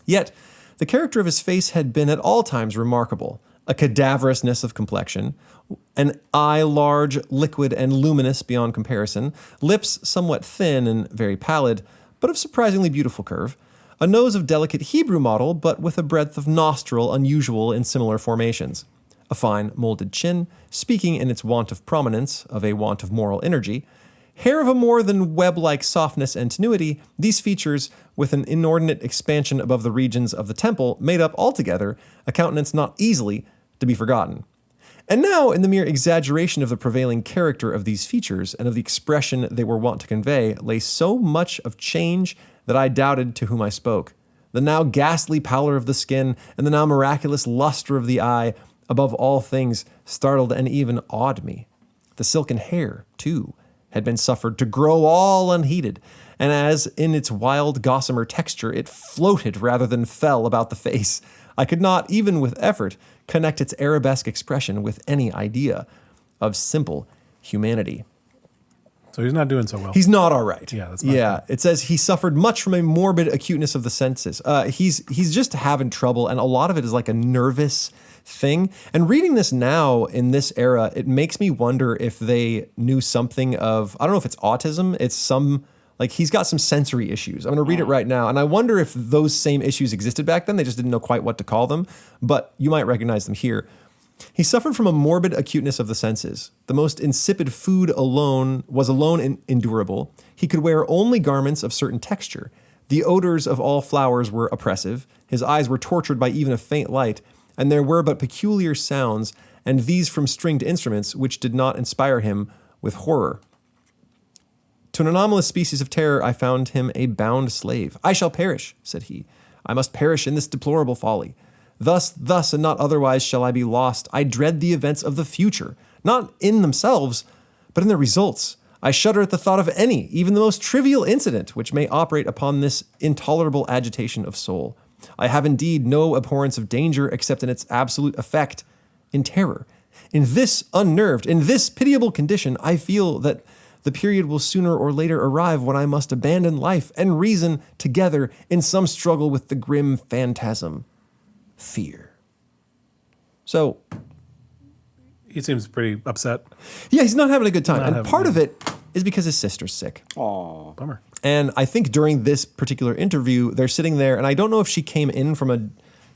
Yet, the character of his face had been at all times remarkable. A cadaverousness of complexion, an eye large, liquid, and luminous beyond comparison, lips somewhat thin and very pallid, but of surprisingly beautiful curve, a nose of delicate Hebrew model, but with a breadth of nostril unusual in similar formations, a fine molded chin, speaking in its want of prominence, of a want of moral energy, hair of a more than web-like softness and tenuity, these features, with an inordinate expansion above the regions of the temple, made up altogether a countenance not easily to be forgotten. And now, in the mere exaggeration of the prevailing character of these features and of the expression they were wont to convey, lay so much of change that I doubted to whom I spoke. The now ghastly pallor of the skin and the now miraculous luster of the eye, above all things, startled and even awed me. The silken hair, too, had been suffered to grow all unheeded, and as in its wild gossamer texture it floated rather than fell about the face, I could not, even with effort, connect its arabesque expression with any idea of simple humanity. So he's not doing so well. He's not all right. Yeah, that's not good. It says he suffered much from a morbid acuteness of the senses. He's just having trouble, and a lot of it is like a nervous thing. And reading this now in this era, it makes me wonder if they knew something of, I don't know if it's autism, it's some, like he's got some sensory issues. I'm going to read it right now, and I wonder if those same issues existed back then. They just didn't know quite what to call them, but you might recognize them here. He suffered from a morbid acuteness of the senses. The most insipid food was alone endurable. He could wear only garments of certain texture. The odors of all flowers were oppressive. His eyes were tortured by even a faint light, and there were but peculiar sounds, and these from stringed instruments, which did not inspire him with horror. To an anomalous species of terror, I found him a bound slave. I shall perish, said he. I must perish in this deplorable folly. Thus, and not otherwise shall I be lost. I dread the events of the future, not in themselves, but in their results. I shudder at the thought of any, even the most trivial incident, which may operate upon this intolerable agitation of soul. I have indeed no abhorrence of danger except in its absolute effect, in terror. In this unnerved, in this pitiable condition, I feel that the period will sooner or later arrive when I must abandon life and reason together in some struggle with the grim phantasm. Fear. So He seems pretty upset. yeah, he's not having a good time. Not And having- part of it is because his sister's sick. Aw. Bummer. And I think during this particular interview, they're sitting there, and I don't know if she came in from a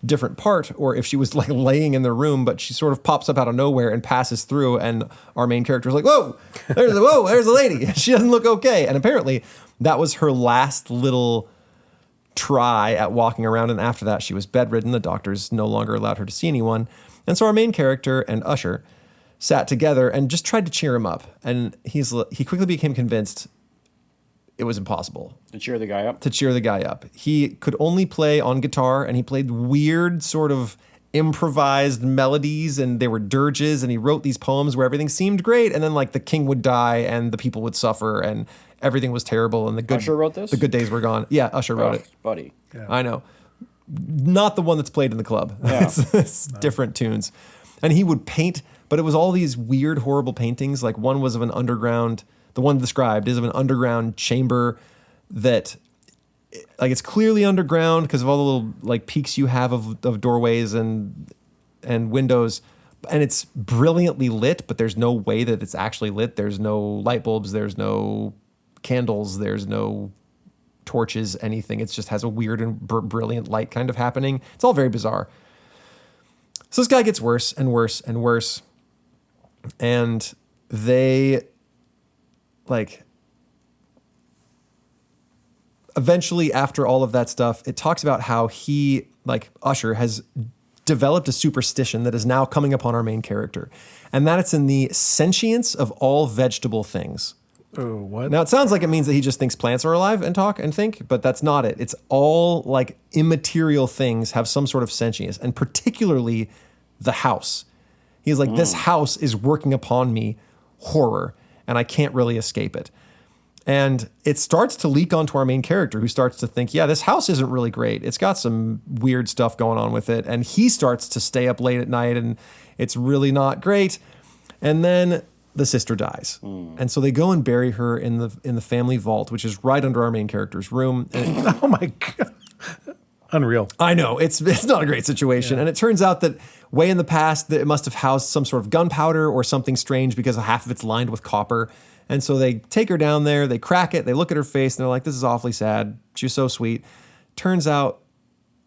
different part or if she was like laying in the room, but she sort of pops up out of nowhere and passes through, and our main character is like, whoa, there's a lady. She doesn't look okay. And apparently that was her last little try at walking around, and after that she was bedridden. The doctors no longer allowed her to see anyone, and so our main character and Usher sat together and just tried to cheer him up, and he quickly became convinced it was impossible To cheer the guy up. to cheer the guy up. He could only play on guitar, and he played weird sort of improvised melodies, and they were dirges, and he wrote these poems where everything seemed great, and then like the king would die and the people would suffer and everything was terrible, and Usher wrote this? the good days were gone. Yeah, Usher wrote it. Buddy. Yeah. I know. Not the one that's played in the club. Yeah. it's different tunes. And he would paint, but it was all these weird, horrible paintings. Like one was of an underground, the one described is of an underground chamber that, like, it's clearly underground because of all the little like peaks you have of doorways and windows. And it's brilliantly lit, but there's no way that it's actually lit. There's no light bulbs. There's no candles. There's no torches anything. It just has a weird and brilliant light kind of happening. It's all very bizarre. So this guy gets worse and worse and worse. And they, like, eventually after all of that stuff, it talks about how he, like Usher, has developed a superstition that is now coming upon our main character. And that it's in the sentience of all vegetable things. Oh, what? Now, it sounds like it means that he just thinks plants are alive and talk and think, but that's not it. It's all like immaterial things have some sort of sentience, and particularly the house. He's like, this house is working upon me horror, and I can't really escape it. And it starts to leak onto our main character, who starts to think, yeah, this house isn't really great. It's got some weird stuff going on with it. And he starts to stay up late at night, and it's really not great. And then the sister dies. And so they go and bury her in the family vault, which is right under our main character's room. And Oh my God. Unreal. I know, it's not a great situation. Yeah. And it turns out that way in the past that it must have housed some sort of gunpowder or something strange, because half of it's lined with copper. And so they take her down there, they crack it, they look at her face, and they're like, this is awfully sad. She's so sweet. Turns out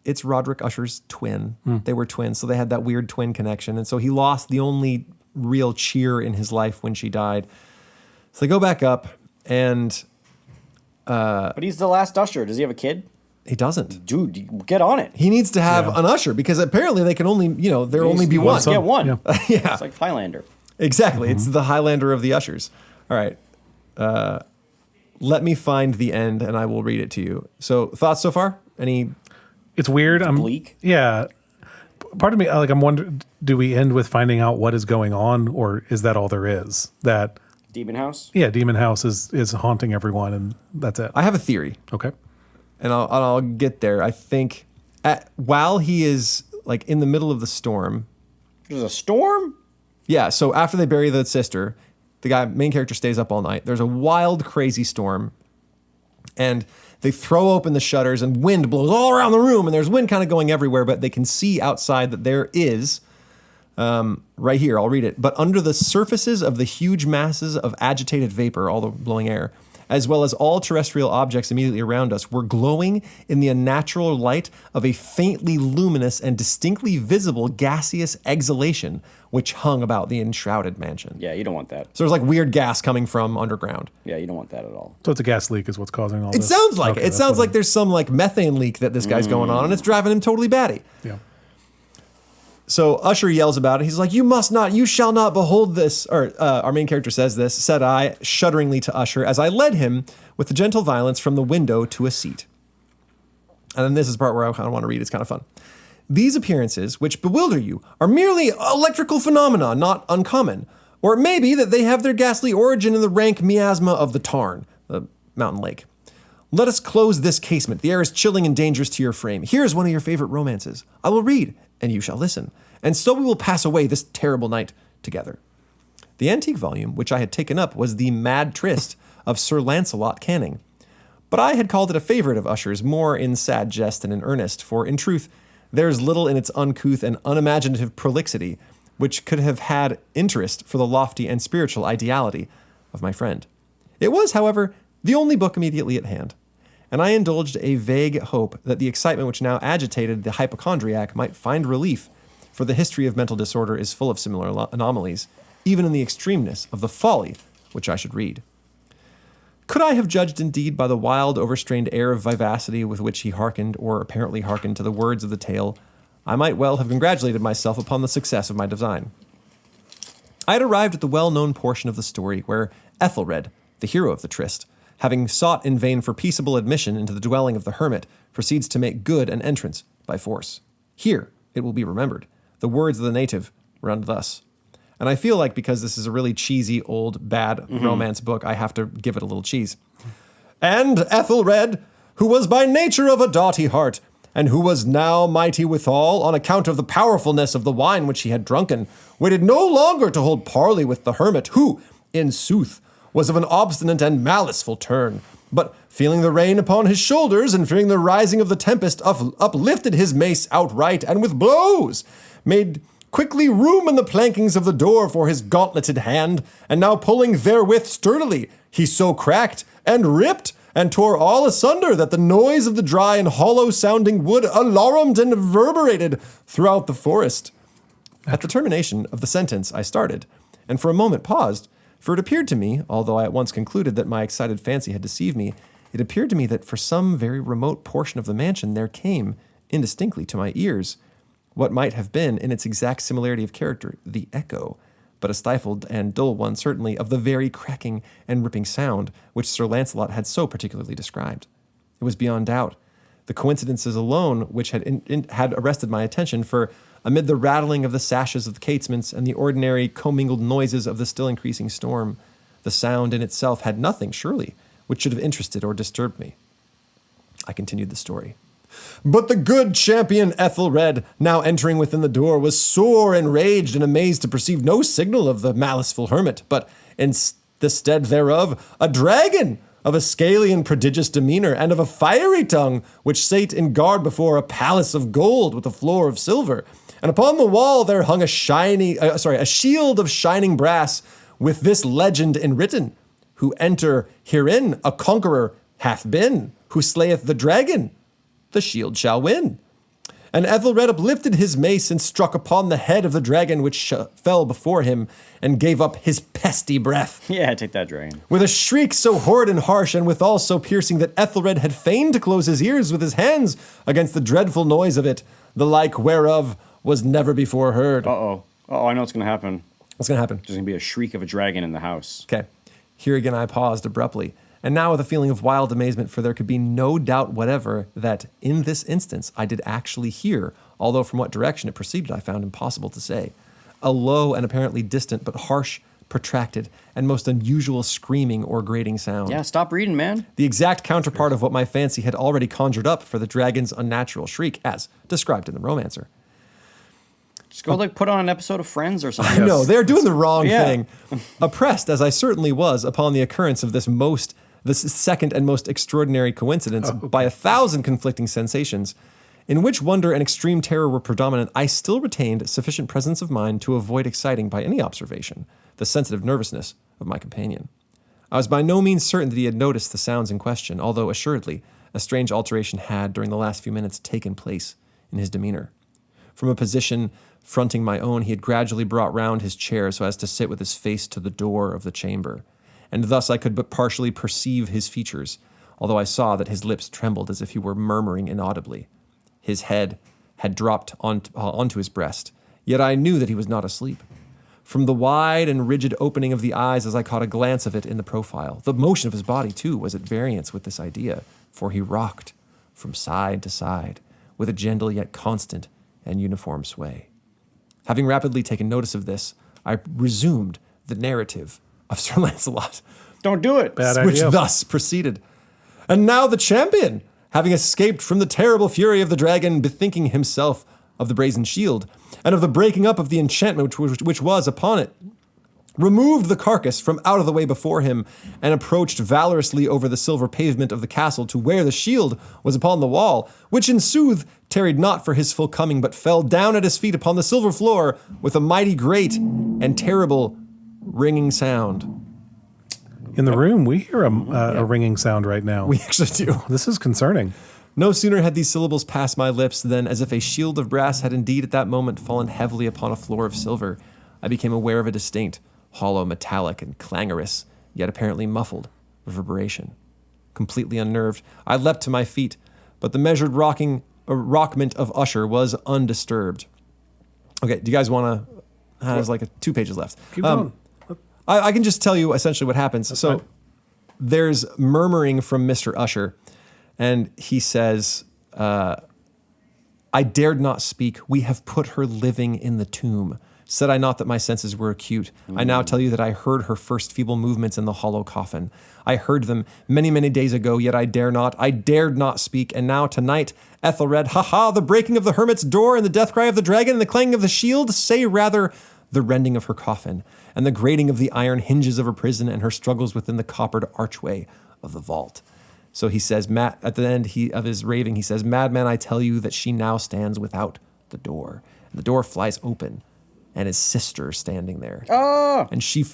it's Roderick Usher's twin. They were twins, so they had that weird twin connection. And so he lost the only real cheer in his life when she died. So they go back up, and But he's the last Usher. Does he have a kid? he doesn't. Dude, get on it. He needs to have Yeah. an Usher, because apparently they can only, there only be one. Get one. Yeah. Yeah. It's like Highlander. Exactly. It's the Highlander of the Ushers. All right. Let me find the end, and I will read it to you. So, thoughts so far? Any? It's weird. I'm bleak. Yeah. Part of me, like, I'm wondering, do we end with finding out what is going on, or is that all there is? That, Demon House? yeah, Demon House is haunting everyone, and that's it. I have a theory, Okay. and I'll get there. I think while he is like in the middle of the storm. There's a storm? Yeah. So after they bury the sister, the main character stays up all night. There's a wild, crazy storm, and they throw open the shutters, and wind blows all around the room, and there's wind kind of going everywhere, but they can see outside that there is, right here, I'll read it, but under the surfaces of the huge masses of agitated vapor, all the blowing air, as well as all terrestrial objects immediately around us, were glowing in the unnatural light of a faintly luminous and distinctly visible gaseous exhalation, which hung about the enshrouded mansion. Yeah, you don't want that. So there's like weird gas coming from underground. Yeah, you don't want that at all. So it's a gas leak is what's causing all It this. sounds like Okay, it. It that's sounds what like there's some like methane leak that this guy's going on, and it's driving him totally batty. Yeah. So Usher yells about it. He's like, you shall not behold this. Or our main character says this, said I, shudderingly to Usher, as I led him with the gentle violence from the window to a seat. And then this is the part where I kind of want to read. It's kind of fun. These appearances, which bewilder you, are merely electrical phenomena, not uncommon. Or it may be that they have their ghastly origin in the rank miasma of the Tarn, the mountain lake. Let us close this casement. The air is chilling and dangerous to your frame. Here is one of your favorite romances. I will read, and you shall listen. And so we will pass away this terrible night together. The antique volume, which I had taken up, was The Mad Tryst of Sir Lancelot Canning. But I had called it a favorite of Usher's, more in sad jest than in earnest, for in truth, there is little in its uncouth and unimaginative prolixity which could have had interest for the lofty and spiritual ideality of my friend. It was, however, the only book immediately at hand, and I indulged a vague hope that the excitement which now agitated the hypochondriac might find relief, for the history of mental disorder is full of similar anomalies, even in the extremeness of the folly which I should read. Could I have judged indeed by the wild, overstrained air of vivacity with which he hearkened, or apparently hearkened, to the words of the tale, I might well have congratulated myself upon the success of my design. I had arrived at the well-known portion of the story where Ethelred, the hero of the tryst, having sought in vain for peaceable admission into the dwelling of the hermit, proceeds to make good an entrance by force. Here, it will be remembered, the words of the native run thus. And I feel like because this is a really cheesy, old, bad romance book, I have to give it a little cheese. And Ethelred, who was by nature of a doughty heart, and who was now mighty withal, on account of the powerfulness of the wine which he had drunken, waited no longer to hold parley with the hermit, who, in sooth, was of an obstinate and maliceful turn, but feeling the rain upon his shoulders, and fearing the rising of the tempest, uplifted his mace outright, and with blows made quickly room in the plankings of the door for his gauntleted hand, and now pulling therewith sturdily, he so cracked and ripped and tore all asunder, that the noise of the dry and hollow-sounding wood alarumed and reverberated throughout the forest. At the termination of the sentence, I started, and for a moment paused, for it appeared to me, although I at once concluded that my excited fancy had deceived me, it appeared to me that for some very remote portion of the mansion there came, indistinctly to my ears, what might have been, in its exact similarity of character, the echo, but a stifled and dull one certainly, of the very cracking and ripping sound which Sir Lancelot had so particularly described. It was beyond doubt the coincidences alone which had arrested my attention, for amid the rattling of the sashes of the casements and the ordinary commingled noises of the still increasing storm, the sound in itself had nothing, surely, which should have interested or disturbed me. I continued the story. But the good champion Ethelred, now entering within the door, was sore enraged and amazed to perceive no signal of the maliceful hermit, but in the stead thereof a dragon of a scaly and prodigious demeanor, and of a fiery tongue, which sate in guard before a palace of gold with a floor of silver. And upon the wall there hung a shield of shining brass, with this legend enwritten: Who enter herein a conqueror hath been, who slayeth the dragon, the shield shall win. And Ethelred uplifted his mace and struck upon the head of the dragon, which fell before him, and gave up his pesty breath. Yeah, take that, dragon. With a shriek so horrid and harsh, and withal so piercing, that Ethelred had feigned to close his ears with his hands against the dreadful noise of it, the like whereof was never before heard. Uh-oh. Uh-oh, I know what's going to happen. What's going to happen? There's going to be a shriek of a dragon in the house. Okay. Here again I paused abruptly, and now with a feeling of wild amazement, for there could be no doubt whatever that, in this instance, I did actually hear, although from what direction it proceeded I found impossible to say, a low and apparently distant, but harsh, protracted, and most unusual screaming or grating sound. Yeah, stop reading, man. The exact counterpart of what my fancy had already conjured up for the dragon's unnatural shriek, as described in the romancer. Just go put on an episode of Friends or something. No, they're doing the wrong Yeah. thing. Oppressed, as I certainly was, upon the occurrence of this second and most extraordinary coincidence by 1,000 conflicting sensations, in which wonder and extreme terror were predominant, I still retained sufficient presence of mind to avoid exciting by any observation the sensitive nervousness of my companion. I was by no means certain that he had noticed the sounds in question, although assuredly a strange alteration had, during the last few minutes, taken place in his demeanor. From a position fronting my own, he had gradually brought round his chair so as to sit with his face to the door of the chamber, and thus I could but partially perceive his features, although I saw that his lips trembled as if he were murmuring inaudibly. His head had dropped onto his breast, yet I knew that he was not asleep. From the wide and rigid opening of the eyes as I caught a glance of it in the profile, the motion of his body, too, was at variance with this idea, for he rocked from side to side with a gentle yet constant and uniform sway. Having rapidly taken notice of this, I resumed the narrative of Sir Lancelot. Don't do it. Bad Which idea. thus proceeded. And now the champion, having escaped from the terrible fury of the dragon, bethinking himself of the brazen shield, and of the breaking up of the enchantment which was upon it, removed the carcass from out of the way before him, and approached valorously over the silver pavement of the castle to where the shield was upon the wall, which in sooth tarried not for his full coming, but fell down at his feet upon the silver floor with a mighty great and terrible ringing sound. In the room, we hear a ringing sound right now. We actually do. This is concerning. No sooner had these syllables passed my lips than, as if a shield of brass had indeed at that moment fallen heavily upon a floor of silver, I became aware of a distinct, hollow, metallic, and clangorous, yet apparently muffled, reverberation. Completely unnerved, I leapt to my feet, but the measured rockment of Usher was undisturbed. Okay, do you guys want to... There's like 2 pages left. Keep going. I can just tell you essentially what happens. That's so fine. there's murmuring from Mr. Usher, and he says, I dared not speak. We have put her living in the tomb. Said I not that my senses were acute? I now tell you that I heard her first feeble movements in the hollow coffin. I heard them many, many days ago, yet I dared not speak. And now tonight, Ethelred, the breaking of the hermit's door and the death cry of the dragon and the clanging of the shield, say rather the rending of her coffin and the grating of the iron hinges of her prison and her struggles within the coppered archway of the vault. So he says, at the end of his raving, he says, Madman, I tell you that she now stands without the door. And the door flies open, and his sister standing there. Oh, And she,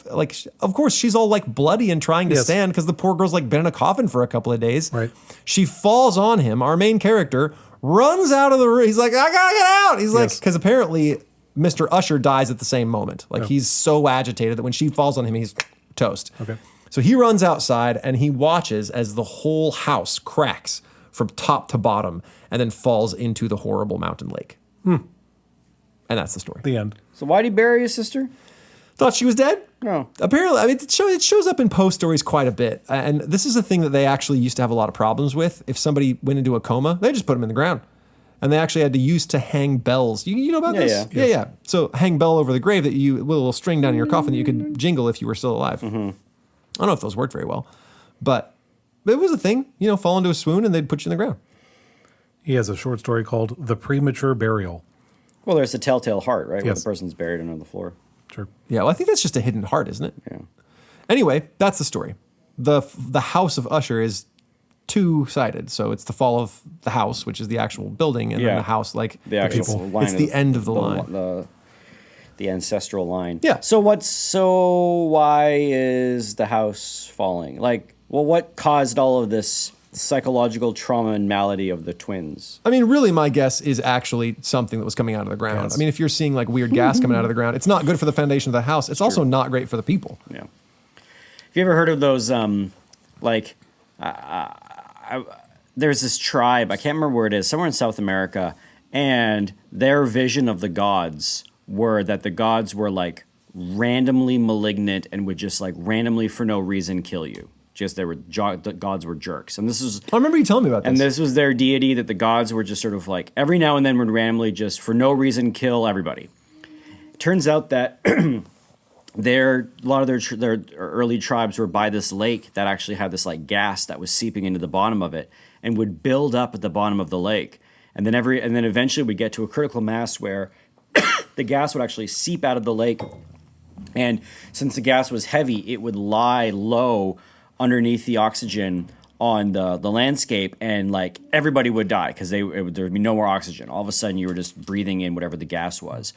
of course, she's all like bloody and trying to Yes. stand because the poor girl's like been in a coffin for a couple of days. Right. She falls on him. Our main character runs out of the room. He's like, I gotta get out. He's like, Yes. because apparently Mr. Usher dies at the same moment. Like he's so agitated that when she falls on him, he's toast. Okay. So he runs outside and he watches as the whole house cracks from top to bottom and then falls into the horrible mountain lake. And that's the story. The end. so why'd he bury his sister? Thought she was dead? No. Apparently, I mean, it shows up in Poe stories quite a bit. And this is a thing that they actually used to have a lot of problems with. If somebody went into a coma, they just put them in the ground. And they actually had to use to hang bells. You know about Yeah, this? yeah. Yeah. So hang bell over the grave with a little string down in your coffin that you could jingle if you were still alive. I don't know if those worked very well. But it was a thing. Fall into a swoon and they'd put you in the ground. He has a short story called The Premature Burial. Well, there's the telltale heart, right? Where Yes. the person's buried under the floor. Sure. Yeah, well, I think that's just a hidden heart, isn't it? Yeah. Anyway, that's the story. The house of Usher is two-sided. So it's the fall of the house, which is the actual building, and then Yeah. the house, like The actual it's, line. it's the end of the line. The ancestral line. Yeah. So why is the house falling? Like, well, what caused all of this psychological trauma and malady of the twins? I mean, really, my guess is actually something that was coming out of the ground. Gas. I mean, if you're seeing like weird gas coming out of the ground, it's not good for the foundation of the house. It's also not great for the people. Yeah. Have you ever heard of those, there's this tribe, I can't remember where it is, somewhere in South America, and their vision of the gods were that the gods were like randomly malignant and would just like randomly for no reason kill you. Just the gods were jerks. And this is I remember you telling me about this. and this was their deity, that the gods were just sort of like every now and then would randomly just for no reason kill everybody. Turns out that a lot of their early tribes were by this lake that actually had this like gas that was seeping into the bottom of it and would build up at the bottom of the lake. And then eventually we get to a critical mass where the gas would actually seep out of the lake. And since the gas was heavy, it would lie low underneath the oxygen on the landscape, and like everybody would die because there would be no more oxygen. All of a sudden you were just breathing in whatever the gas was.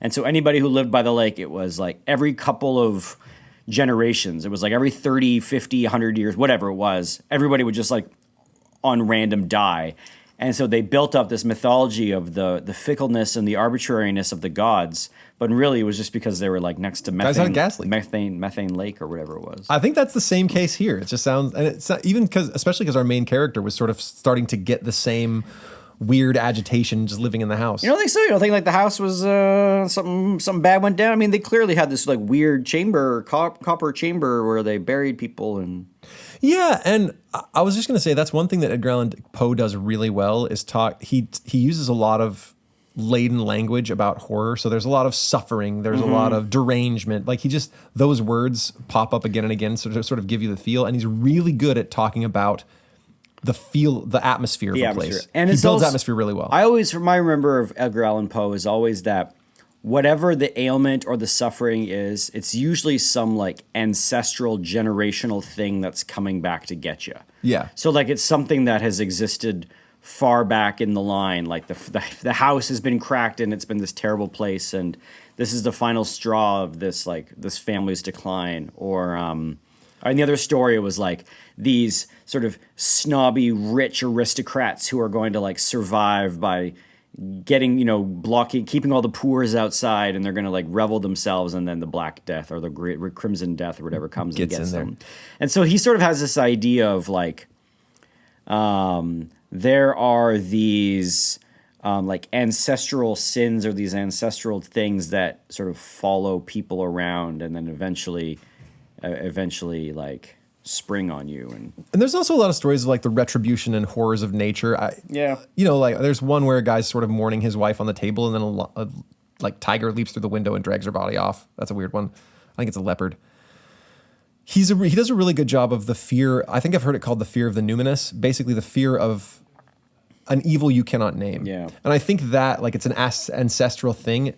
And so anybody who lived by the lake, it was like every couple of generations, it was like every 30, 50, 100 years, whatever it was, everybody would just like on random die. And so they built up this mythology of the fickleness and the arbitrariness of the gods, but really it was just because they were like next to Guys had a gas leak. methane lake or whatever it was. I think that's the same case here. It just sounds, and it's not, even because, especially because our main character was sort of starting to get the same weird agitation just living in the house. You don't think so? You don't think like the house was something bad went down? I mean, they clearly had this like weird chamber, copper chamber where they buried people and. Yeah, and I was just going to say that's one thing that Edgar Allan Poe does really well is talk. He uses a lot of laden language about horror, so there's a lot of suffering, there's a lot of derangement. Like those words pop up again and again, so to sort of give you the feel. And he's really good at talking about the atmosphere of a place. And he it's builds also, atmosphere really well. My remember of Edgar Allan Poe is always that whatever the ailment or the suffering is, it's usually some like ancestral generational thing that's coming back to get you. Yeah. So like it's something that has existed far back in the line, like the house has been cracked and it's been this terrible place, and this is the final straw of this family's decline. Or and the other story, it was like these sort of snobby rich aristocrats who are going to like survive by getting, keeping all the poors outside, and they're going to like revel themselves, and then the Black Death or the Great Crimson Death or whatever comes and gets them. And so he sort of has this idea of like, there are these like ancestral sins or these ancestral things that sort of follow people around, and then eventually like spring on you. And there's also a lot of stories of like the retribution and horrors of nature. Yeah. Like there's one where a guy's sort of mourning his wife on the table, and then a tiger leaps through the window and drags her body off. That's a weird one. I think it's a leopard. He does a really good job of the fear. I think I've heard it called the fear of the numinous, basically the fear of an evil you cannot name. Yeah. And I think that like it's an ancestral thing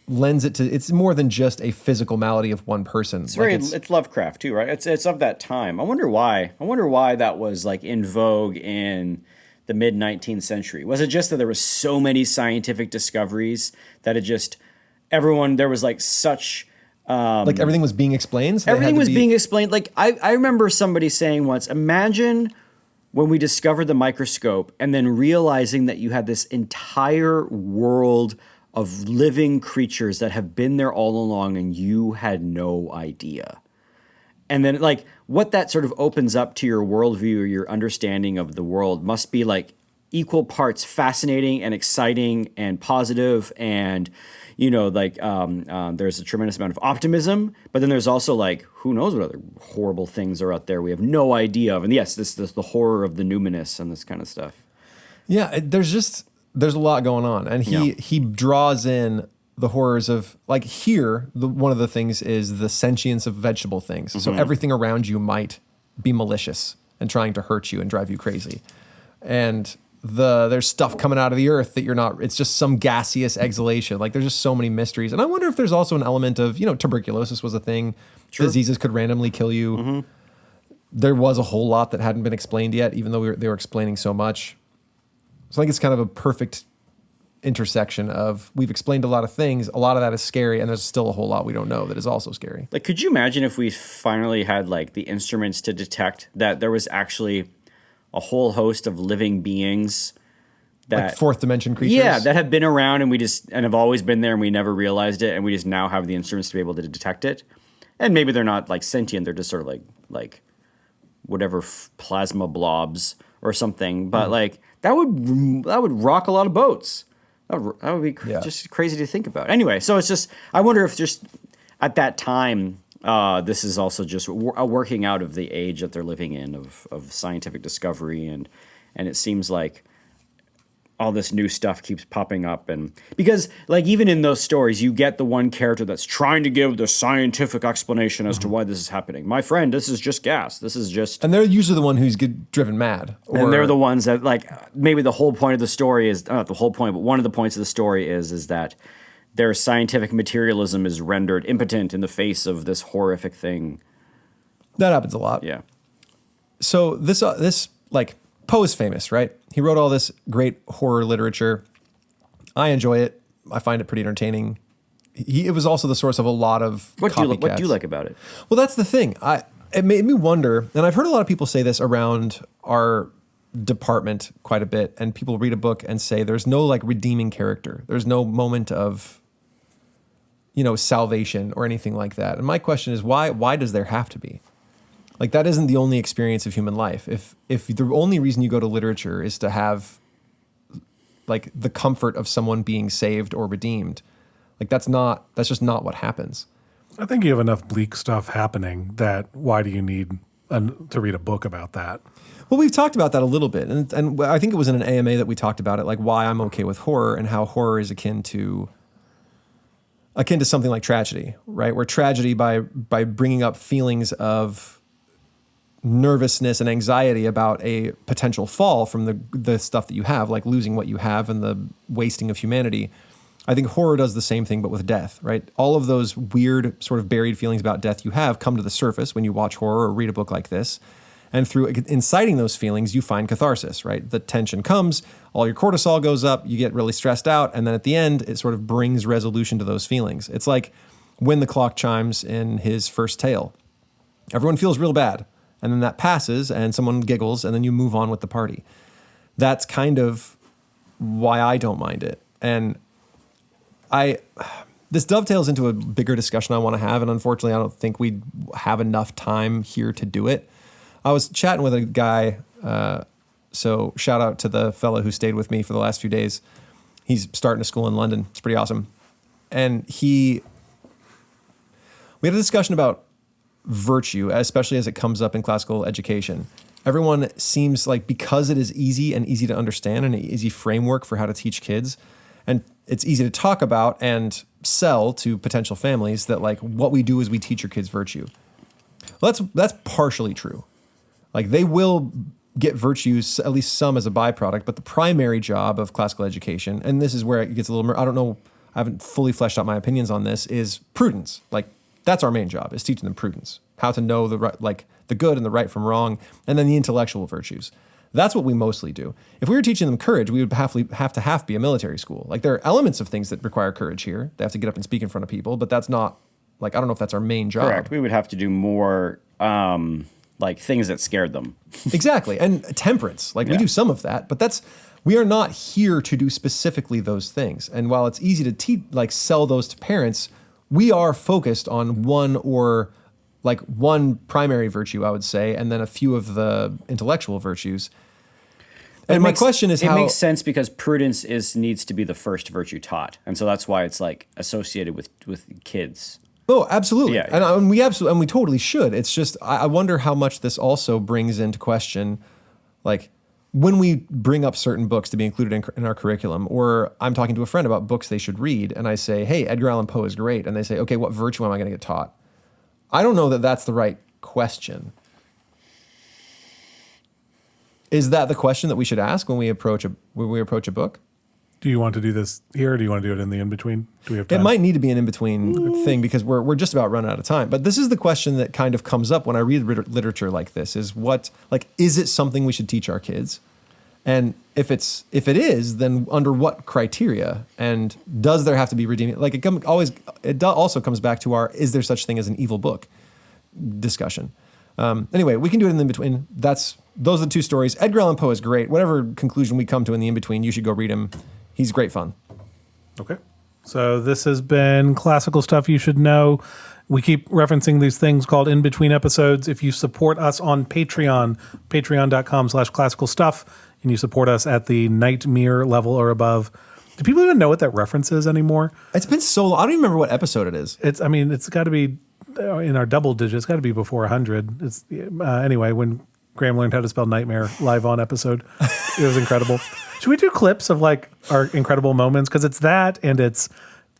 lends it to, it's more than just a physical malady of one person. It's Lovecraft too, right? It's of that time. I wonder why that was like in vogue in the mid 19th century. Was it just that there were so many scientific discoveries that it just everyone, there was like such. Like everything was being explained. So Everything was being explained. Like I remember somebody saying once, imagine when we discovered the microscope and then realizing that you had this entire world of living creatures that have been there all along and you had no idea. And then like what that sort of opens up to your worldview or your understanding of the world must be like equal parts fascinating and exciting and positive and like there's a tremendous amount of optimism, but then there's also like, who knows what other horrible things are out there we have no idea of. And yes, this the horror of the numinous and this kind of stuff. Yeah, there's a lot going on. And he draws in the horrors of, like here, one of the things is the sentience of vegetable things. Mm-hmm. So everything around you might be malicious and trying to hurt you and drive you crazy. And there's stuff coming out of the earth that you're not, it's just some gaseous exhalation. Like there's just so many mysteries. And I wonder if there's also an element of, tuberculosis was a thing. Sure. Diseases could randomly kill you. Mm-hmm. There was a whole lot that hadn't been explained yet, even though they were explaining so much. So I think it's kind of a perfect intersection of, we've explained a lot of things. A lot of that is scary. And there's still a whole lot we don't know that is also scary. Like, could you imagine if we finally had like the instruments to detect that there was actually a whole host of living beings that like fourth dimension creatures. Yeah, that have been around and have always been there and we never realized it and we just now have the instruments to be able to detect it. And maybe they're not like sentient, they're just sort of like whatever plasma blobs or something. But like that would rock a lot of boats. That would be just crazy to think about. Anyway, so it's just, I wonder if just at that time, this is also just a working out of the age that they're living in of scientific discovery, and it seems like all this new stuff keeps popping up, and because like even in those stories you get the one character that's trying to give the scientific explanation as to why this is happening. My friend, this is just gas. This is just, and they're usually the one who's driven mad, and they're the ones that like maybe the whole point of the story is not the whole point, but one of the points of the story is that their scientific materialism is rendered impotent in the face of this horrific thing. That happens a lot. Yeah. So this like Poe is famous, right? He wrote all this great horror literature. I enjoy it. I find it pretty entertaining. It was also the source of a lot of copycats. What do you like about it? Well, that's the thing. It made me wonder, and I've heard a lot of people say this around our department quite a bit, and people read a book and say there's no like redeeming character. There's no moment of salvation or anything like that. And my question is, why does there have to be? Like, that isn't the only experience of human life. If the only reason you go to literature is to have like the comfort of someone being saved or redeemed, like that's just not what happens. I think you have enough bleak stuff happening that why do you need to read a book about that? Well, we've talked about that a little bit. And I think it was in an AMA that we talked about it, like why I'm okay with horror and how horror is akin to something like tragedy, right? Where tragedy, by bringing up feelings of nervousness and anxiety about a potential fall from the stuff that you have, like losing what you have and the wasting of humanity, I think horror does the same thing, but with death, right? All of those weird sort of buried feelings about death you have come to the surface when you watch horror or read a book like this. And through inciting those feelings, you find catharsis, right? The tension comes, all your cortisol goes up, you get really stressed out, and then at the end, it sort of brings resolution to those feelings. It's like when the clock chimes in his first tale. Everyone feels real bad, and then that passes, and someone giggles, and then you move on with the party. That's kind of why I don't mind it. And this dovetails into a bigger discussion I want to have, and unfortunately, I don't think we have enough time here to do it. I was chatting with a guy, so shout out to the fellow who stayed with me for the last few days. He's starting a school in London. It's pretty awesome. And we had a discussion about virtue, especially as it comes up in classical education. Everyone seems like, because it is easy and easy to understand and an easy framework for how to teach kids, and it's easy to talk about and sell to potential families, that like what we do is we teach your kids virtue. Well, that's partially true. Like they will get virtues, at least some as a byproduct, but the primary job of classical education, and this is where it gets a little more, I don't know, I haven't fully fleshed out my opinions on this, is prudence. Like that's our main job, is teaching them prudence, how to know the right, like the good and the right from wrong, and then the intellectual virtues. That's what we mostly do. If we were teaching them courage, we would have to be a military school. Like there are elements of things that require courage here. They have to get up and speak in front of people, but that's not like, I don't know if that's our main job. Correct. We would have to do more like things that scared them. Exactly. And temperance. Like we do some of that, but we are not here to do specifically those things. And while it's easy to sell those to parents, we are focused on one primary virtue, I would say, and then a few of the intellectual virtues. And my question is how... It makes sense because prudence needs to be the first virtue taught. And so that's why it's like associated with kids. Oh, absolutely. Yeah. And we totally should. It's just, I wonder how much this also brings into question, like, when we bring up certain books to be included in our curriculum, or I'm talking to a friend about books they should read, and I say, hey, Edgar Allan Poe is great. And they say, okay, what virtue am I going to get taught? I don't know that that's the right question. Is that the question that we should ask when we approach a book? Do you want to do this here, or do you want to do it in the in-between? Do we have time? It might need to be an in-between thing because we're just about running out of time. But this is the question that kind of comes up when I read literature like this: is is it something we should teach our kids? And if it is, then under what criteria? And does there have to be redeeming? Like it also comes back to our is there such thing as an evil book discussion. Anyway, we can do it in the in-between. Those are the two stories. Edgar Allan Poe is great. Whatever conclusion we come to in the in-between, you should go read him. He's great fun. Okay. So this has been Classical Stuff You Should Know. We keep referencing these things called in-between episodes. If you support us on Patreon, patreon.com/classicalstuff, and you support us at the Nightmare level or above, do people even know what that reference is anymore? It's been so long. I don't even remember what episode it is. It's got to be in our double digits. It's got to be before 100. It's anyway, when Graham learned how to spell nightmare live on episode. It was incredible. Should we do clips of like our incredible moments? Because it's that, and it's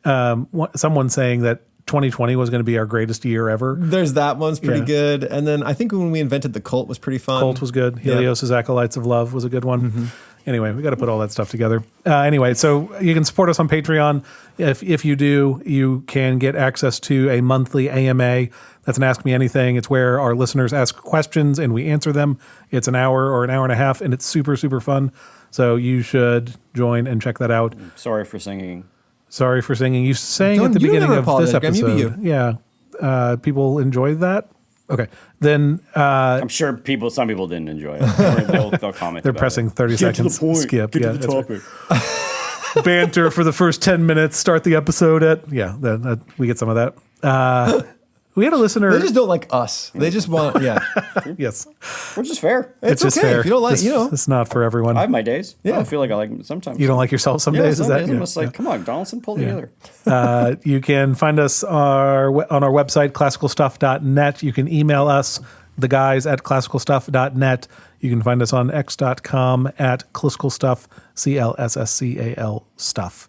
someone saying that 2020 was going to be our greatest year ever. There's that one's pretty good. And then I think when we invented the cult was pretty fun. Cult was good. Helios' Acolytes of Love was a good one. Mm-hmm. Anyway, we got to put all that stuff together. Anyway, so you can support us on Patreon. If you do, you can get access to a monthly AMA. That's an Ask Me Anything. It's where our listeners ask questions and we answer them. It's an hour or an hour and a half, and it's super, super fun. So you should join and check that out. Sorry for singing. You sang at the beginning of this episode. Yeah. People enjoyed that. Okay. Then I'm sure some people didn't enjoy it. They'll comment. They're pressing 30 Get seconds. to the point. Skip. Get yeah, to the topic. Right. Banter for the first 10 minutes. Start the episode at we get some of that. We had a listener. They just don't like us. They just want Yes. Which is fair. It's just okay fair. if you don't like. It's not for everyone. I have my days. Yeah. I don't feel like I like them sometimes. You don't like yourself some days? Some Is that? days Yeah. I'm just like, come on, Donaldson, pull together. You can find us on our website, classicalstuff.net. You can email us, the guys at classicalstuff.net. You can find us on x.com at classicalstuff, CLSSCAL stuff.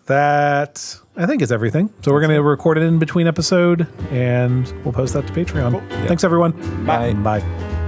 That, I think, is everything. So we're going to record it in between episode, and we'll post that to Patreon. Cool. Yep. Thanks, everyone. Bye. Bye.